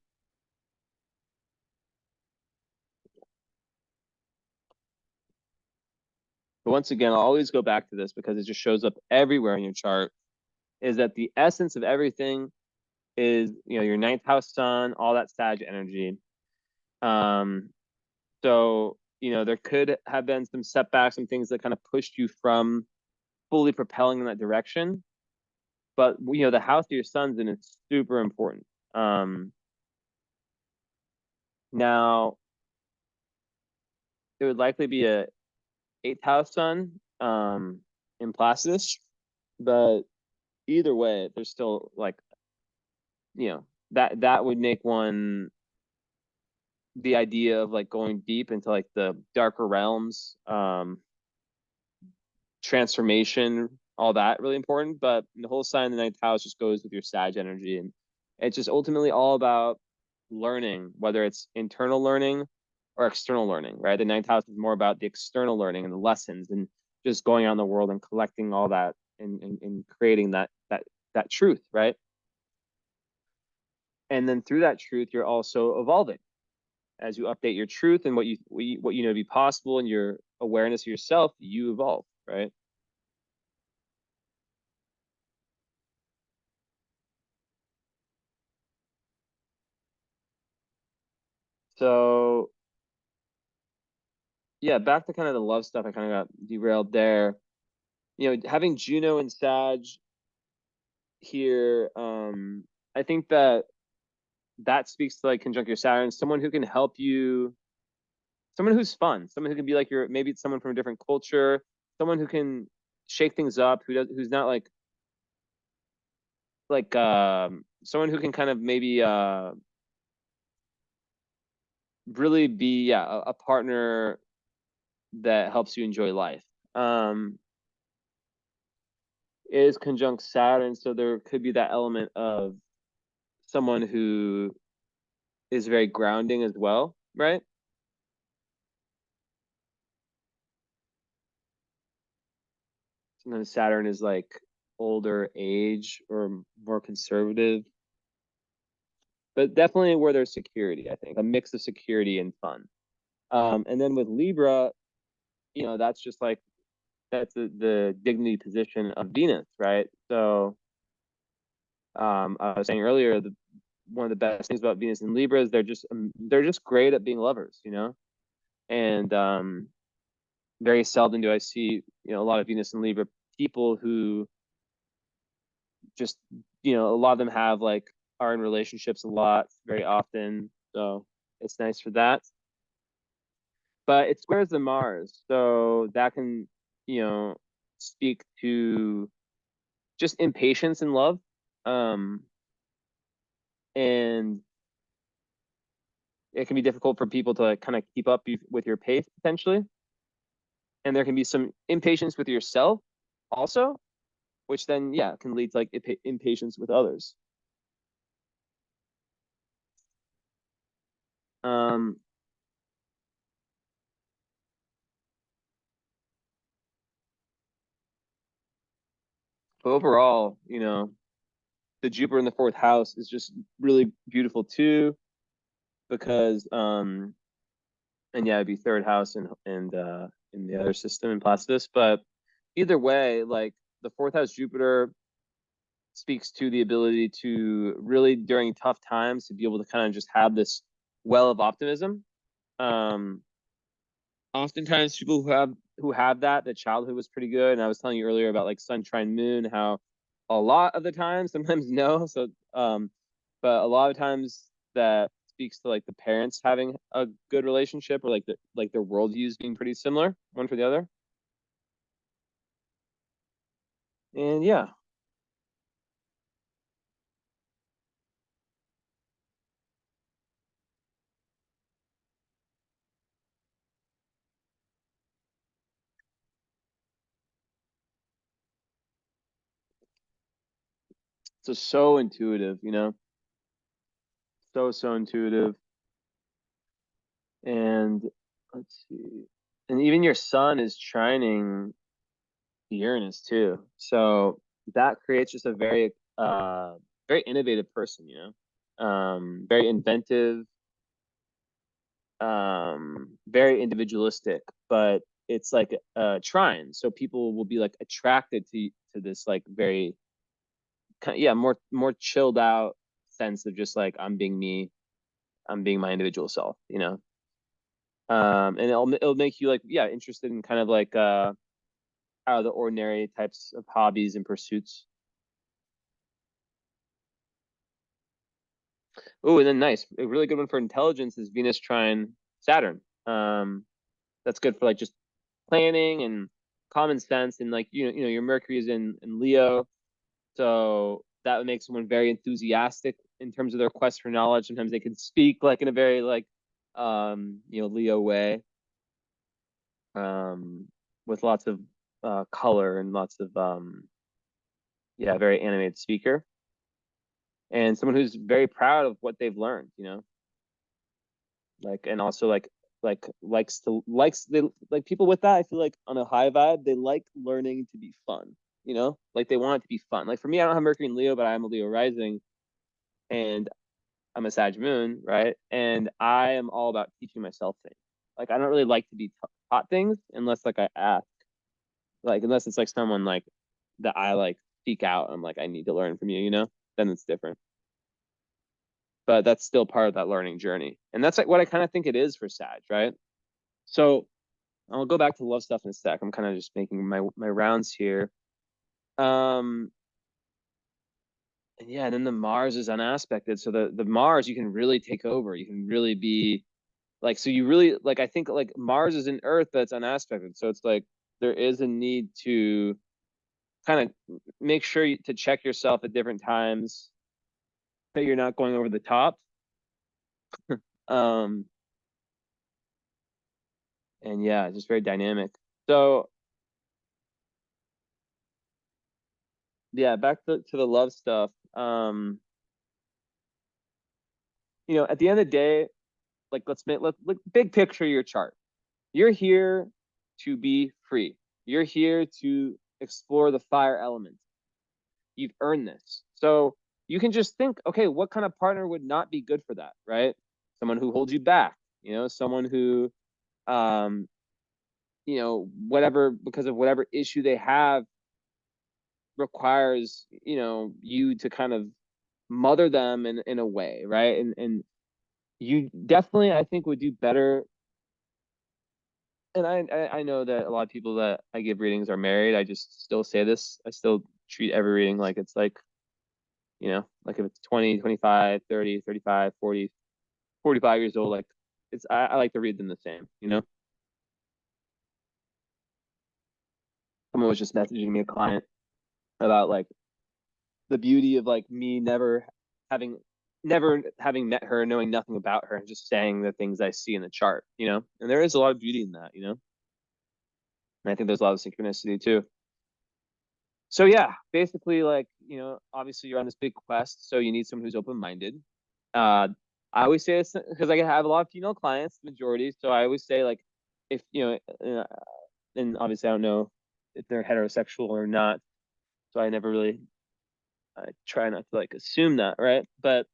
S1: once again, I'll always go back to this because it just shows up everywhere in your chart, is that the essence of everything is, your ninth house sun, all that Sag energy. So, there could have been some setbacks, some things that kind of pushed you from fully propelling in that direction. But, the house of your sun's in is super important. Now, it would likely be a eighth house sun in Placidus, but either way, there's still like, that would make one the idea of like going deep into like the darker realms, transformation, all that really important. But the whole sign of the ninth house just goes with your Sag energy, and it's just ultimately all about learning, whether it's internal learning or external learning, right? The ninth house is more about the external learning and the lessons and just going out in the world and collecting all that and creating that truth, right? And then through that truth, you're also evolving as you update your truth and what you know to be possible, and your awareness of yourself, you evolve, right? So yeah, back to kind of the love stuff. I kind of got derailed there. Having Juno and Sag here, I think that speaks to like conjunct your Saturn, someone who can help you, someone who's fun, someone who can be like maybe it's someone from a different culture, someone who can shake things up, who's not like someone who can kind of maybe really be, yeah, a partner that helps you enjoy life. Is conjunct Saturn, so there could be that element of someone who is very grounding as well, right? Sometimes Saturn is like older age or more conservative, but definitely where there's security, I think, a mix of security and fun. And then with Libra, that's just like, that's the dignity position of Venus, right? So I was saying earlier, one of the best things about Venus and Libra is they're just great at being lovers, and very seldom do I see, a lot of Venus and Libra people who just, a lot of them have like are in relationships a lot, very often. So it's nice for that. But it squares the Mars, so that can, speak to just impatience in love. Um, and it can be difficult for people to like kind of keep up with your pace potentially. And there can be some impatience with yourself also, which then, yeah, can lead to like impatience with others. Um, but overall, the Jupiter in the fourth house is just really beautiful too, because and yeah, it'd be third house and in the other system in Placidus. But either way, like the fourth house Jupiter speaks to the ability to really during tough times to be able to kind of just have this well of optimism. Um, Oftentimes people who have that, the childhood was pretty good. And I was telling you earlier about like sun trine moon, how a lot of the time, sometimes no. So but a lot of times that speaks to like the parents having a good relationship, or like their worldviews being pretty similar one for the other. And yeah, so intuitive, so intuitive. And let's see, and even your sun is trining Uranus too. So that creates just a very innovative person, very inventive, very individualistic, but it's like a trine, so people will be like attracted to this like very yeah, more chilled out sense of just like I'm being me, I'm being my individual self, you know. And it'll make you like, yeah, interested in kind of like out of the ordinary types of hobbies and pursuits. Oh, and then nice, a really good one for intelligence is Venus trine Saturn. That's good for like just planning and common sense, and like your Mercury is in Leo, so that would make someone very enthusiastic in terms of their quest for knowledge. Sometimes they can speak like in a very like Leo way, um, with lots of color and lots of yeah, very animated speaker, and someone who's very proud of what they've learned, like, and also like likes they like people with that. I feel like on a high vibe, they like learning to be fun, like they want it to be fun. Like for me, I don't have Mercury in Leo, but I'm a Leo rising, and I'm a Sag moon, right? And I am all about teaching myself things. Like I don't really like to be taught things unless like I ask, like unless it's like someone like that I like seek out. I'm like, I need to learn from you, then it's different. But that's still part of that learning journey, and that's like what I kind of think it is for Sag, right? So I'll go back to love stuff in a sec. I'm kind of just making my rounds here. Um, and yeah, and then the Mars is unaspected. So the Mars you can really take over. You can really be like, so you really like, I think like Mars is in Earth, but it's unaspected. So it's like there is a need to kind of make sure to check yourself at different times that you're not going over the top. Um, and yeah, just very dynamic. So yeah, back to the love stuff. At the end of the day, like let's look big picture your chart. You're here to be free. You're here to explore the fire element. You've earned this. So you can just think, okay, what kind of partner would not be good for that, right? Someone who holds you back, someone who whatever, because of whatever issue they have, requires, you to kind of mother them in a way, right? And you definitely, I think, would do better. And I know that a lot of people that I give readings are married. I just still say this. I still treat every reading like it's like, like if it's 20, 25, 30, 35, 40, 45 years old, like I like to read them the same. Someone was just messaging me, a client, about like the beauty of like me having never having met her, knowing nothing about her, and just saying the things I see in the chart. And there is a lot of beauty in that. And I think there's a lot of synchronicity too. So yeah, basically, like, obviously you're on this big quest, so you need someone who's open-minded. Uh, I always say this because I have a lot of female clients, majority. So I always say, like, if and obviously I don't know if they're heterosexual or not. So I never really, I try not to like assume that, right? But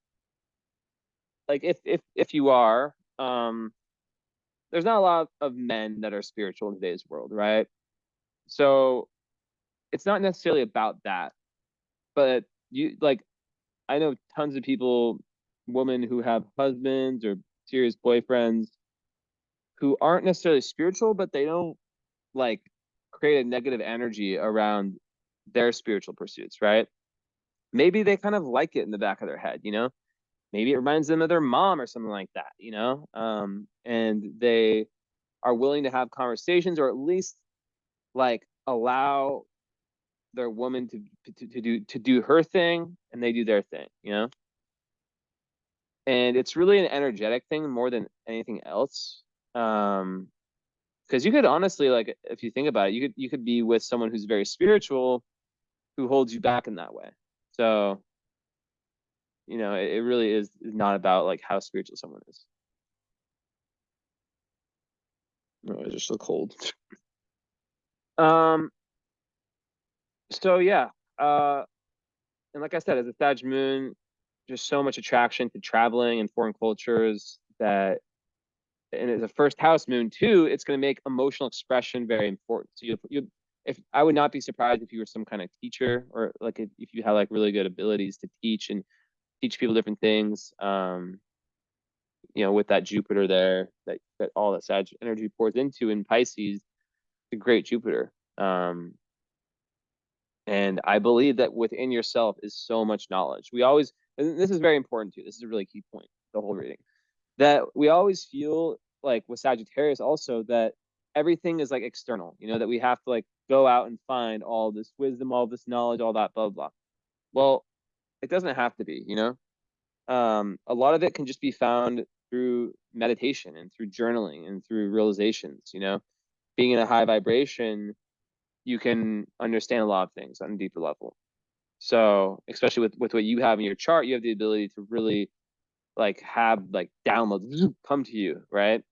S1: like if you are, there's not a lot of men that are spiritual in today's world, right? So it's not necessarily about that, but you like, I know tons of people, women who have husbands or serious boyfriends who aren't necessarily spiritual, but they don't like create a negative energy around their spiritual pursuits, right? Maybe they kind of like it in the back of their head. Maybe it reminds them of their mom or something like that. And they are willing to have conversations, or at least like allow their woman to do her thing, and they do their thing. And it's really an energetic thing more than anything else. Because you could honestly, like, if you think about it, you could be with someone who's very spiritual, who holds you back in that way. So it really is not about like how spiritual someone is. No, it's just so cold. um so yeah, and like I said, as a Sag moon, just so much attraction to traveling and foreign cultures that and it's a first house moon too, it's going to make emotional expression very important. So you if I would not be surprised if you were some kind of teacher, or like if you have like really good abilities to teach and teach people different things. With that Jupiter there, that all that Sag energy pours into in Pisces, the great Jupiter. And I believe that within yourself is so much knowledge. We always, and this is very important too. This is a really key point, the whole reading, that we always feel like with Sagittarius also that everything is like external, that we have to like go out and find all this wisdom, all this knowledge, all that, blah, blah. Well, it doesn't have to be, a lot of it can just be found through meditation and through journaling and through realizations. Being in a high vibration, you can understand a lot of things on a deeper level. So especially with what you have in your chart, you have the ability to really like have like downloads come to you, right?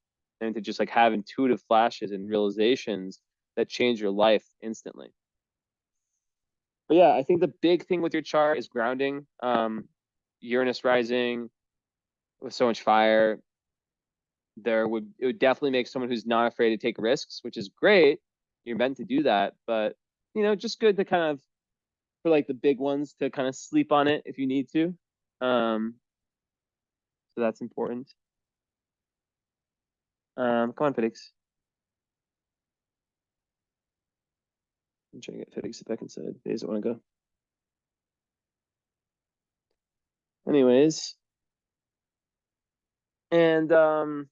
S1: And to just like have intuitive flashes and realizations that change your life instantly. But yeah, I think the big thing with your chart is grounding. Uranus rising with so much fire, it would definitely make someone who's not afraid to take risks, which is great. You're meant to do that, but just good to kind of, for like the big ones, to kind of sleep on it if you need to. So that's important. Come on, Felix. I'm trying to get Felix back inside. He doesn't want to go. Anyways, and yeah.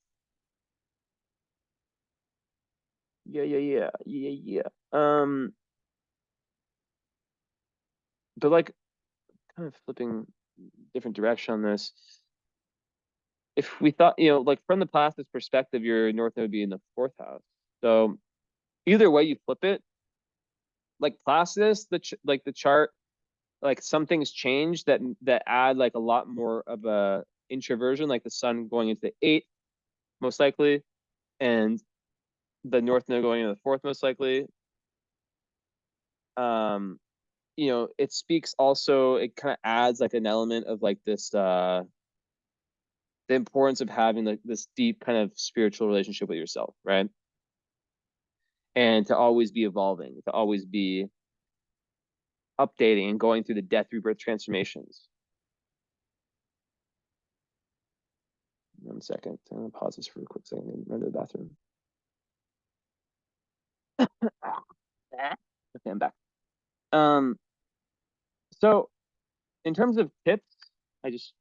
S1: But like kind of flipping different direction on this. If we thought, like from the Placidus perspective, your North Node would be in the fourth house. So either way you flip it, like Placidus, the chart, like some things change that add like a lot more of a introversion, like the sun going into the eighth, most likely, and the North Node going into the fourth, most likely. It speaks also, it kind of adds like an element of like this the importance of having like this deep kind of spiritual relationship with yourself, right? And to always be evolving, to always be updating and going through the death, rebirth transformations. 1 second. I'm gonna pause this for a quick second and run to the bathroom. Okay, I'm back. So in terms of tips, I just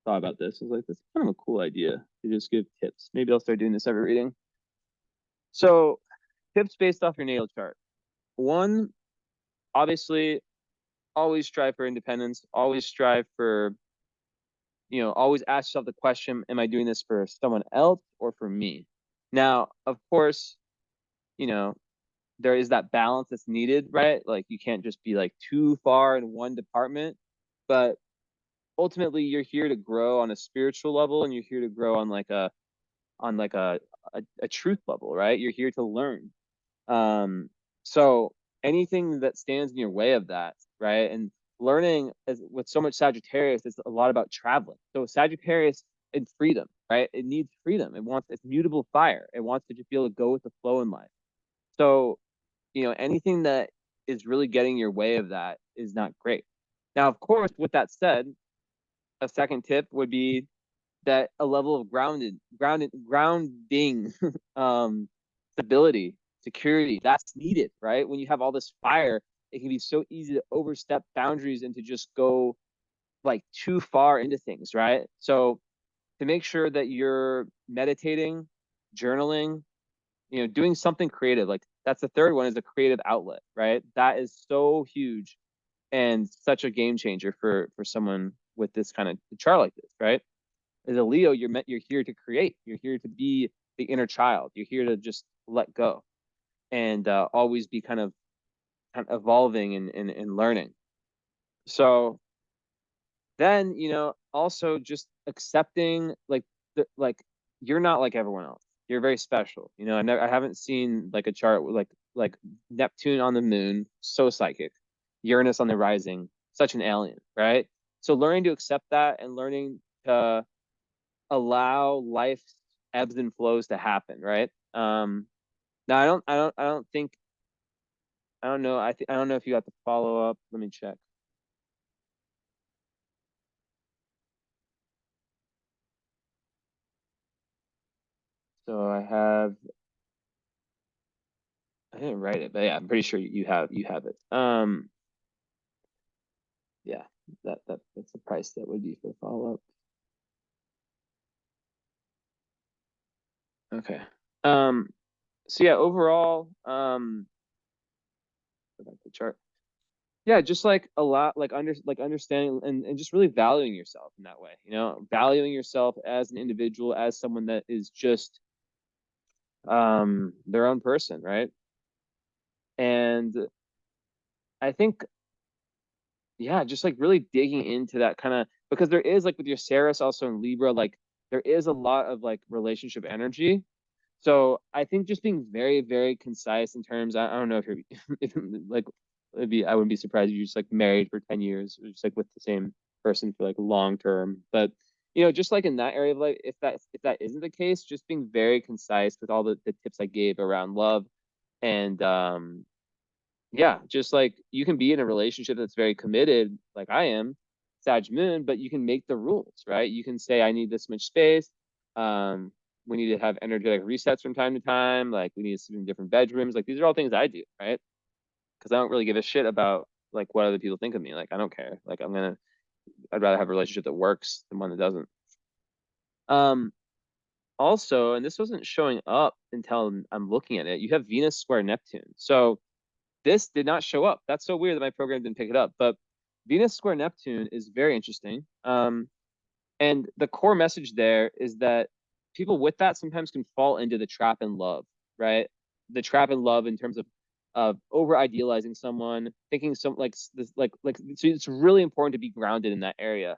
S1: thought about this. I was like, this is kind of a cool idea to just give tips. Maybe I'll start doing this every reading. So tips based off your natal chart. One, obviously, always strive for independence. Always strive for, always ask yourself the question, am I doing this for someone else or for me? Now, of course, there is that balance that's needed, right? Like you can't just be like too far in one department, but ultimately you're here to grow on a spiritual level, and you're here to grow on like a truth level, right? You're here to learn. So anything that stands in your way of that, right? And learning with so much Sagittarius, it's a lot about traveling. So Sagittarius and freedom, right? It needs freedom. It's mutable fire. It wants to just be able to go with the flow in life. So, anything that is really getting your way of that is not great. Now, of course, with that said, a second tip would be that a level of grounding, stability, security, that's needed, right? When you have all this fire, it can be so easy to overstep boundaries and to just go like too far into things, right? So to make sure that you're meditating, journaling, doing something creative, like that's the third one, is a creative outlet, right? That is so huge and such a game changer for someone with this kind of chart like this, right? As a Leo, you're here to create. You're here to be the inner child. You're here to just let go and always be kind of evolving and learning. So then, also just accepting like you're not like everyone else. You're very special. I haven't seen like a chart with like Neptune on the moon, so psychic, Uranus on the rising, such an alien, right? So learning to accept that and learning to allow life ebbs and flows to happen, right? Now I don't think, I don't know. I don't know if you got the follow up. Let me check. So I didn't write it, but yeah, I'm pretty sure you have it. Yeah, that's the price that would be for follow up. Okay. Um, so yeah, overall, go back to the chart. Yeah, just like a lot, like understanding and just really valuing yourself in that way, you know, valuing yourself as an individual, as someone that is just their own person, right? And I think, yeah, just like really digging into that kind of, because there is like with your Ceres also in Libra, like there is a lot of like relationship energy. So I think just being very, very concise in terms, I don't know if you're if, like, I wouldn't be surprised if you're just like married for 10 years or just like with the same person for like long term. But you know, just like in that area of life, if that isn't the case, just being very concise with all the tips I gave around love and yeah, just like you can be in a relationship that's very committed, like I am, Sag Moon, but you can make the rules, right? You can say, I need this much space. Um, we need to have energetic resets from time to time. Like we need to sleep in different bedrooms. Like these are all things I do, right? Because I don't really give a shit about like what other people think of me. Like I don't care. Like I'd rather have a relationship that works than one that doesn't. Um, Also, and this wasn't showing up until I'm looking at it, you have Venus square Neptune. So this did not show up. That's so weird that my program didn't pick it up. But Venus square Neptune is very interesting. And the core message there is that people with that sometimes can fall into the trap in love, right? The trap in love in terms of over idealizing someone, thinking some like this like so it's really important to be grounded in that area.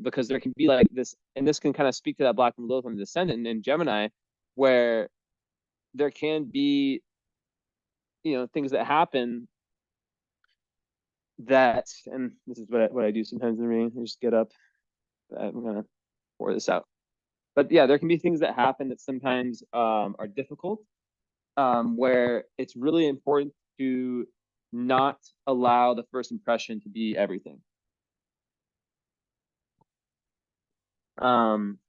S1: Because there can be like this, and this can kind of speak to that Black and Lilith on the Descendant in Gemini, where there can be, you know, things that happen that, and this is what I do sometimes in the reading. I just get up. I'm gonna pour this out. But yeah, there can be things that happen that sometimes are difficult, where it's really important to not allow the first impression to be everything. Um,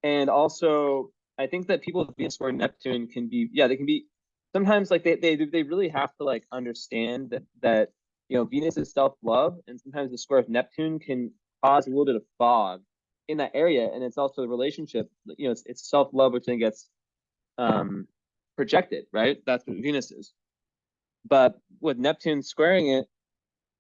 S1: and also, I think that people with Venus square Neptune can be, yeah, they can be sometimes like they really have to like understand that you know Venus is self love, and sometimes the square of Neptune can cause a little bit of fog in that area, and it's also the relationship. You know, it's self love which then gets um projected, right? That's what Venus is. But with Neptune squaring it,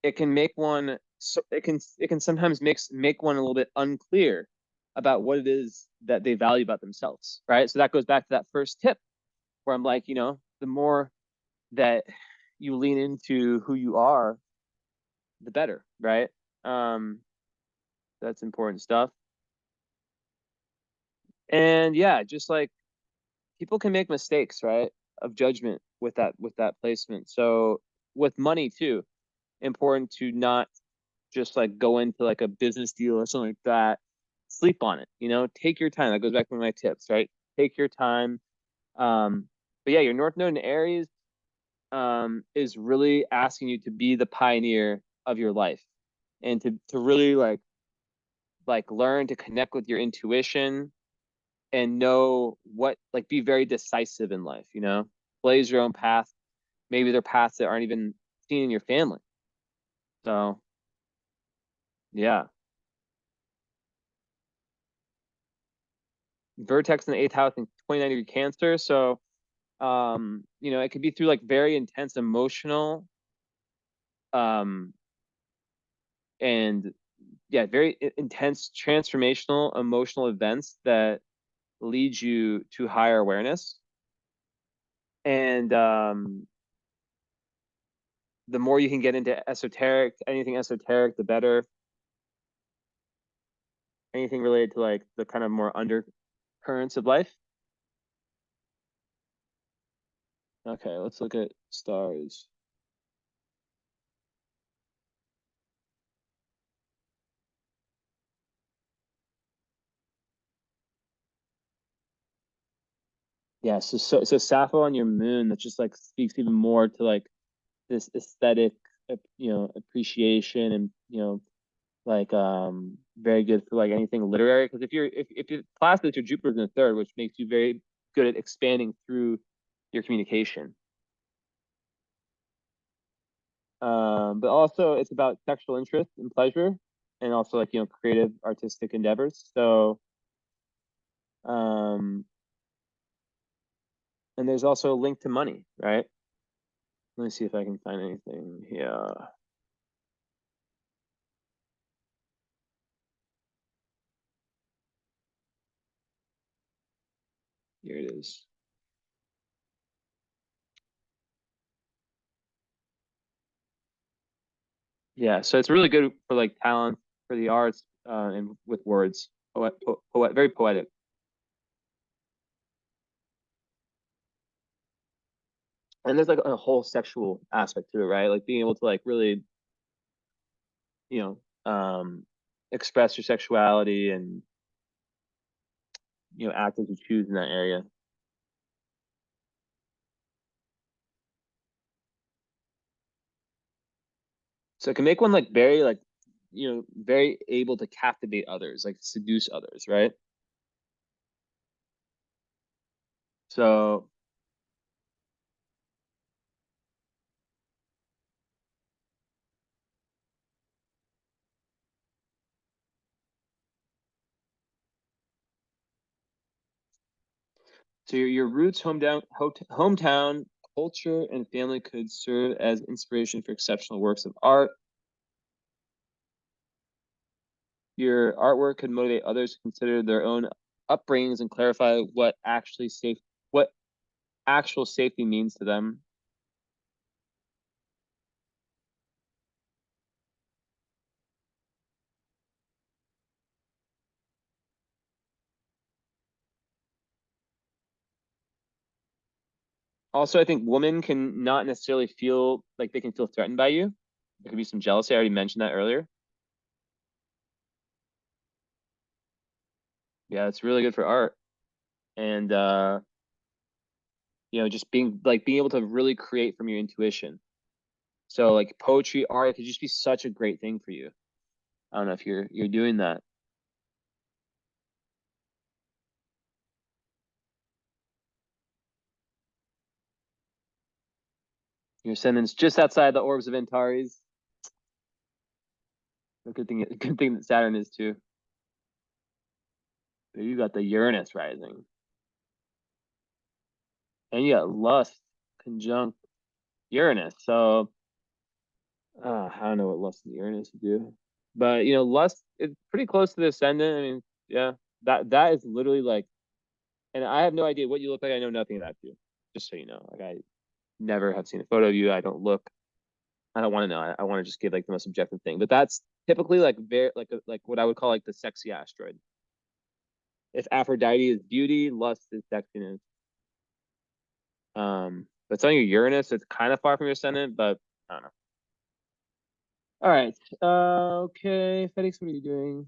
S1: it can make one so it can sometimes make one a little bit unclear about what it is that they value about themselves, right? So that goes back to that first tip where I'm like, you know, the more that you lean into who you are, the better, right? Um, that's important stuff. And yeah, just like people can make mistakes, right? Of judgment with that placement. So with money too, important to not just like go into like a business deal or something like that. Sleep on it, you know, take your time. That goes back to one of my tips, right? Take your time. But yeah, your North Node in Aries is really asking you to be the pioneer of your life and to really like learn to connect with your intuition and know what like be very decisive in life, you know, blaze your own path. Maybe they're paths that aren't even seen in your family. So yeah, vertex in the eighth house and 29-degree Cancer. So you know, it could be through like very intense emotional um and yeah, very intense transformational emotional events that lead you to higher awareness. And the more you can get into esoteric, anything esoteric, the better. Anything related to like the kind of more undercurrents of life. Okay, let's look at stars. Yeah, so Sappho on your moon, that just like speaks even more to like this aesthetic, appreciation, and like very good for like anything literary. Because if your placements, your Jupiter's in the third, which makes you very good at expanding through your communication. But also it's about sexual interest and pleasure, and also like creative artistic endeavors. So um, and there's also a link to money, right? Let me see if I can find anything here. Here it is. Yeah, so it's really good for like talent for the arts, and with words, very poetic. And there's like a whole sexual aspect to it, right? Like being able to like really, you express your sexuality and act as you choose in that area. So it can make one like very like, very able to captivate others, like seduce others, right? So your roots, hometown, culture, and family could serve as inspiration for exceptional works of art. Your artwork could motivate others to consider their own upbringings and clarify what actual safety means to them. Also, I think women can not necessarily feel like they can feel threatened by you. There could be some jealousy. I already mentioned that earlier. Yeah, it's really good for art. And just being able to really create from your intuition. So like poetry, art, it could just be such a great thing for you. I don't know if you're doing that. Your ascendant's just outside the orbs of Antares. A good thing that Saturn is too. But you got the Uranus rising, and you got lust conjunct Uranus. So I don't know what lust and Uranus do, but lust is pretty close to the ascendant. I mean, yeah, that is literally like, and I have no idea what you look like. I know nothing about you, just so you know. Like I never have seen a photo of you. I don't look. I don't want to know. I want to just give like the most objective thing. But that's typically like very like what I would call like the sexy asteroid. If Aphrodite is beauty, lust is sexiness. But it's on your Uranus. It's kind of far from your ascendant, but I don't know. All right. Okay, Felix, what are you doing?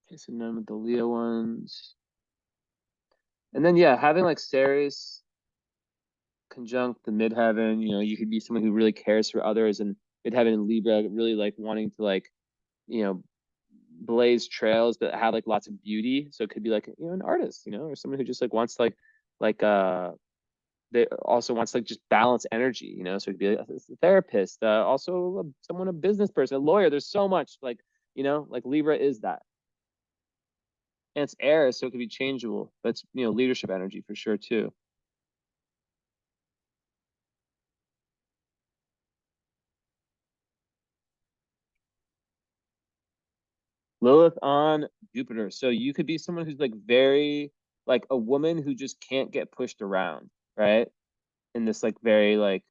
S1: Okay, so none with the Leo ones. And then yeah, having like Ceres conjunct the midheaven, you could be someone who really cares for others, and midheaven and Libra really like wanting to like, you know, blaze trails that have like lots of beauty. So it could be like, an artist, or someone who just like wants to like they also wants to like just balance energy, so it could be like a therapist, also someone, a business person, a lawyer. There's so much like, like Libra is that. And it's air, so it could be changeable. But it's, leadership energy for sure too. Lilith on Jupiter. So you could be someone who's like very like a woman who just can't get pushed around, right? In this like very like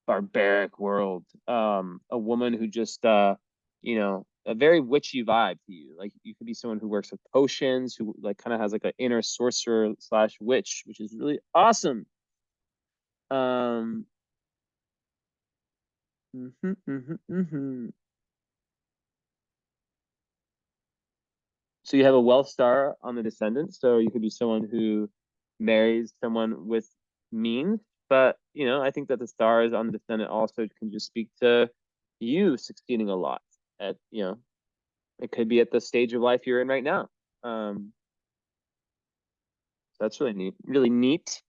S1: barbaric world. A woman who just a very witchy vibe to you. Like you could be someone who works with potions, who like kind of has like an inner sorcerer slash witch, which is really awesome. Um, So you have a wealth star on the descendant, so you could be someone who marries someone with means, but I think that the stars on the descendant also can just speak to you succeeding a lot at, it could be at the stage of life you're in right now. That's really neat. Really neat.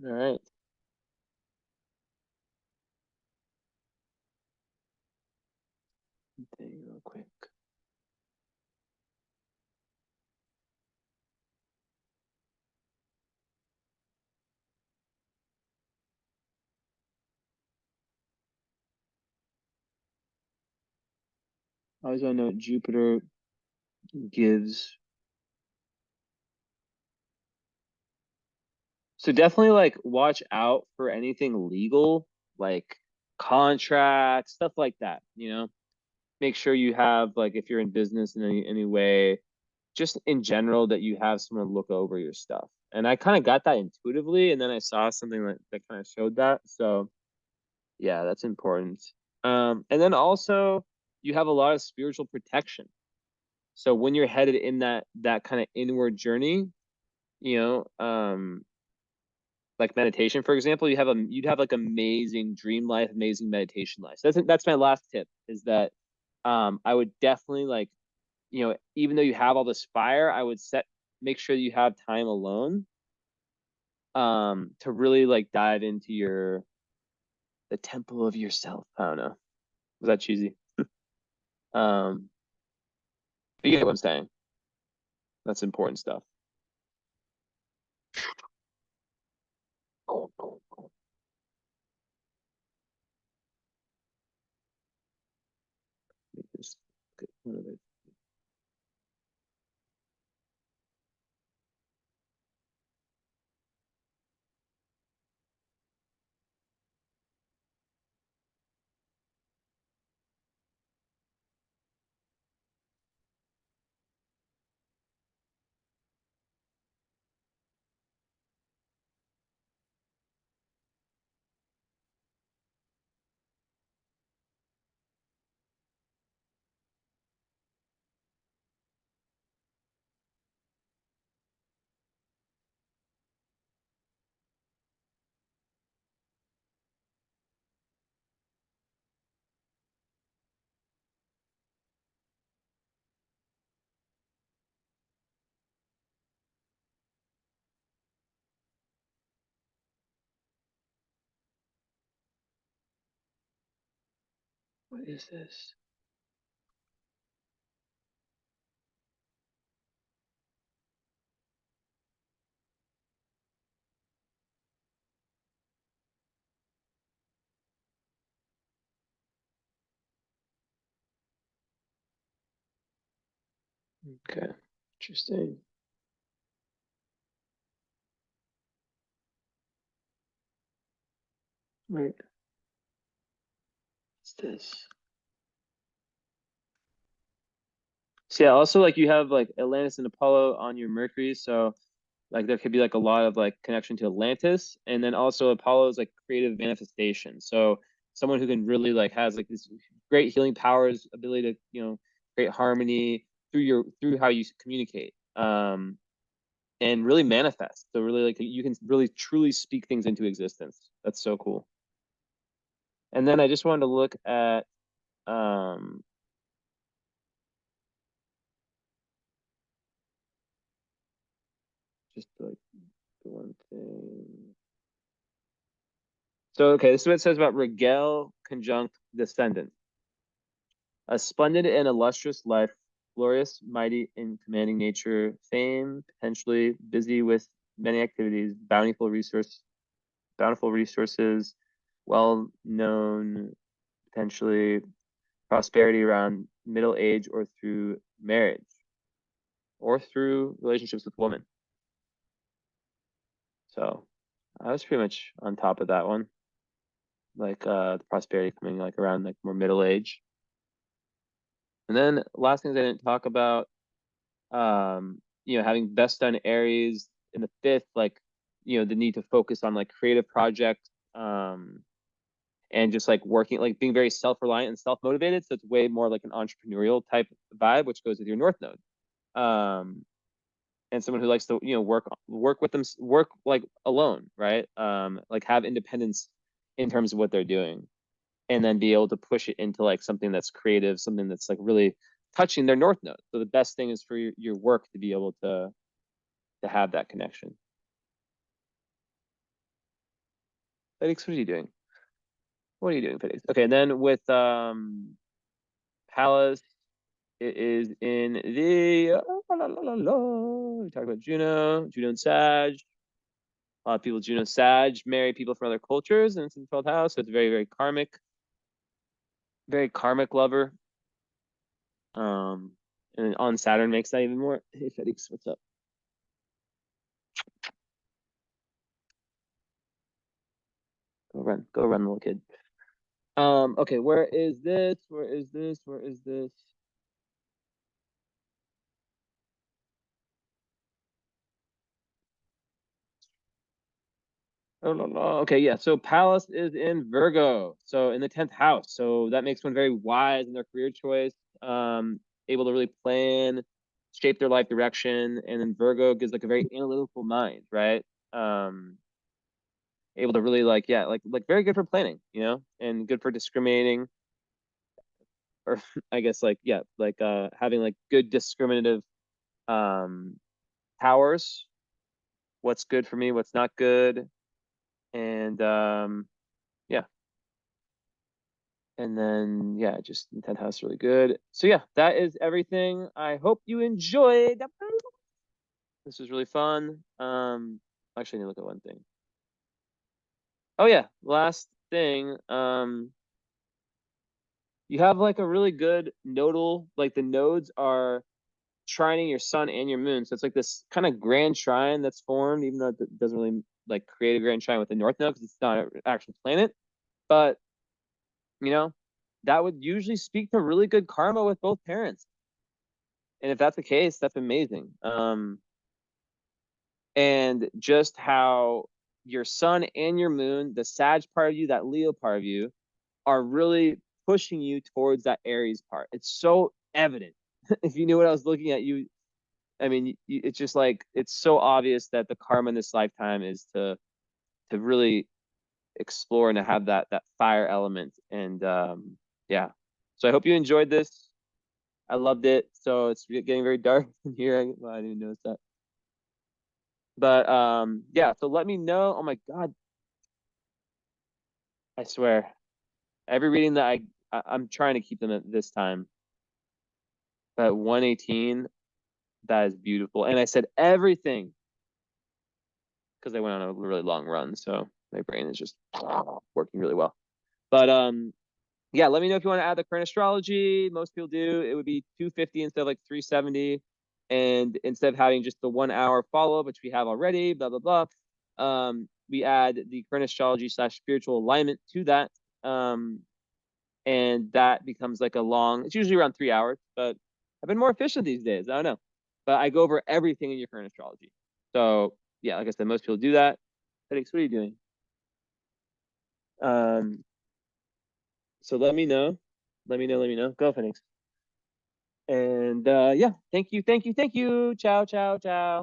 S1: All right. Thing real quick. I always want to know what Jupiter gives. So definitely like watch out for anything legal, like contracts, stuff like that. Make sure you have, like, if you're in business in any way, just in general, that you have someone look over your stuff. And I kind of got that intuitively, and then I saw something that kind of showed that. So yeah, that's important. And then also you have a lot of spiritual protection. So when you're headed in that kind of inward journey, you know, like meditation, for example, you'd have like amazing dream life, amazing meditation life. So that's my last tip, is that I would definitely, like, even though you have all this fire, I would make sure that you have time alone to really like dive into the temple of yourself. I don't know. Was that cheesy? Um, but you get what I'm saying. That's important stuff. Just get one of the- What is this? Okay, interesting. Wait, what's this? So yeah, also like you have like Atlantis and Apollo on your Mercury, so like there could be like a lot of like connection to Atlantis, and then also Apollo is like creative manifestation. So someone who can really like has like this great healing powers, ability to create harmony through how you communicate, and really manifest. So really like you can really truly speak things into existence. That's so cool. And then I just wanted to look at um just like the one thing. So, okay, this is what it says about Regel conjunct descendant. A splendid and illustrious life, glorious, mighty, in commanding nature, fame, potentially busy with many activities, bountiful resources, well known, potentially prosperity around middle age or through marriage. or through relationships with women. So I was pretty much on top of that one. Like the prosperity coming like around like more middle age. And then last things I didn't talk about, having best done Aries in the fifth, like, the need to focus on like creative projects, and just like working, like being very self-reliant and self-motivated. So it's way more like an entrepreneurial type vibe, which goes with your North Node. And someone who likes to, work with them, work like alone, right? Like have independence in terms of what they're doing, and then be able to push it into like something that's creative, something that's like really touching their North Node. So the best thing is for your work to be able to have that connection. Felix, what are you doing? What are you doing, Felix? Okay, and then with Palace, it is in the we talked about Juno and Sag. A lot of people, Juno Sag, marry people from other cultures, and it's in the 12th house, so it's very, very karmic lover. And on Saturn makes that even more. Hey, Felix, what's up? Go run, little kid. Okay, where is this? Where is this? Where is this? Oh no, no. Okay, yeah. So Pallas is in Virgo, so in the 10th house. So that makes one very wise in their career choice. Able to really plan, shape their life direction, and then Virgo gives like a very analytical mind, right? Able to really like, yeah, like very good for planning, and good for discriminating, or I guess like, yeah, like having like good discriminative um powers. What's good for me, what's not good, and yeah. And then, yeah, just the 10th house really good. So yeah, that is everything. I hope you enjoyed. This was really fun. Actually, I need to look at one thing. Oh yeah, last thing. You have like a really good nodal, like the nodes are trining your sun and your moon. So it's like this kind of grand trine that's formed, even though it doesn't really like create a grand trine with the North Node because it's not an actual planet. But you know, that would usually speak to really good karma with both parents. And if that's the case, that's amazing. And just how your sun and your moon, the Sag part of you, that Leo part of you, are really pushing you towards that Aries part. It's so evident. If you knew what I was looking at, I mean, it's just like it's so obvious that the karma in this lifetime is to really explore and to have that fire element. And yeah, so I hope you enjoyed this. I loved it. So it's getting very dark in here. Well, I didn't notice that. But yeah, so let me know. Oh my God, I swear, every reading that I'm trying to keep them at this time. But 118, that is beautiful. And I said everything because I went on a really long run, so my brain is just working really well. But yeah, let me know if you want to add the current astrology. Most people do. It would be 250 instead of like 370. And instead of having just the 1 hour follow-up, which we have already, blah, blah, blah, we add the current astrology / spiritual alignment to that. And that becomes like a long, it's usually around 3 hours, but I've been more efficient these days. I don't know. But I go over everything in your current astrology. So yeah, like I said, most people do that. Felix, what are you doing? Um, so let me know. Let me know. Go, Phoenix. And yeah, thank you. Ciao, ciao, ciao.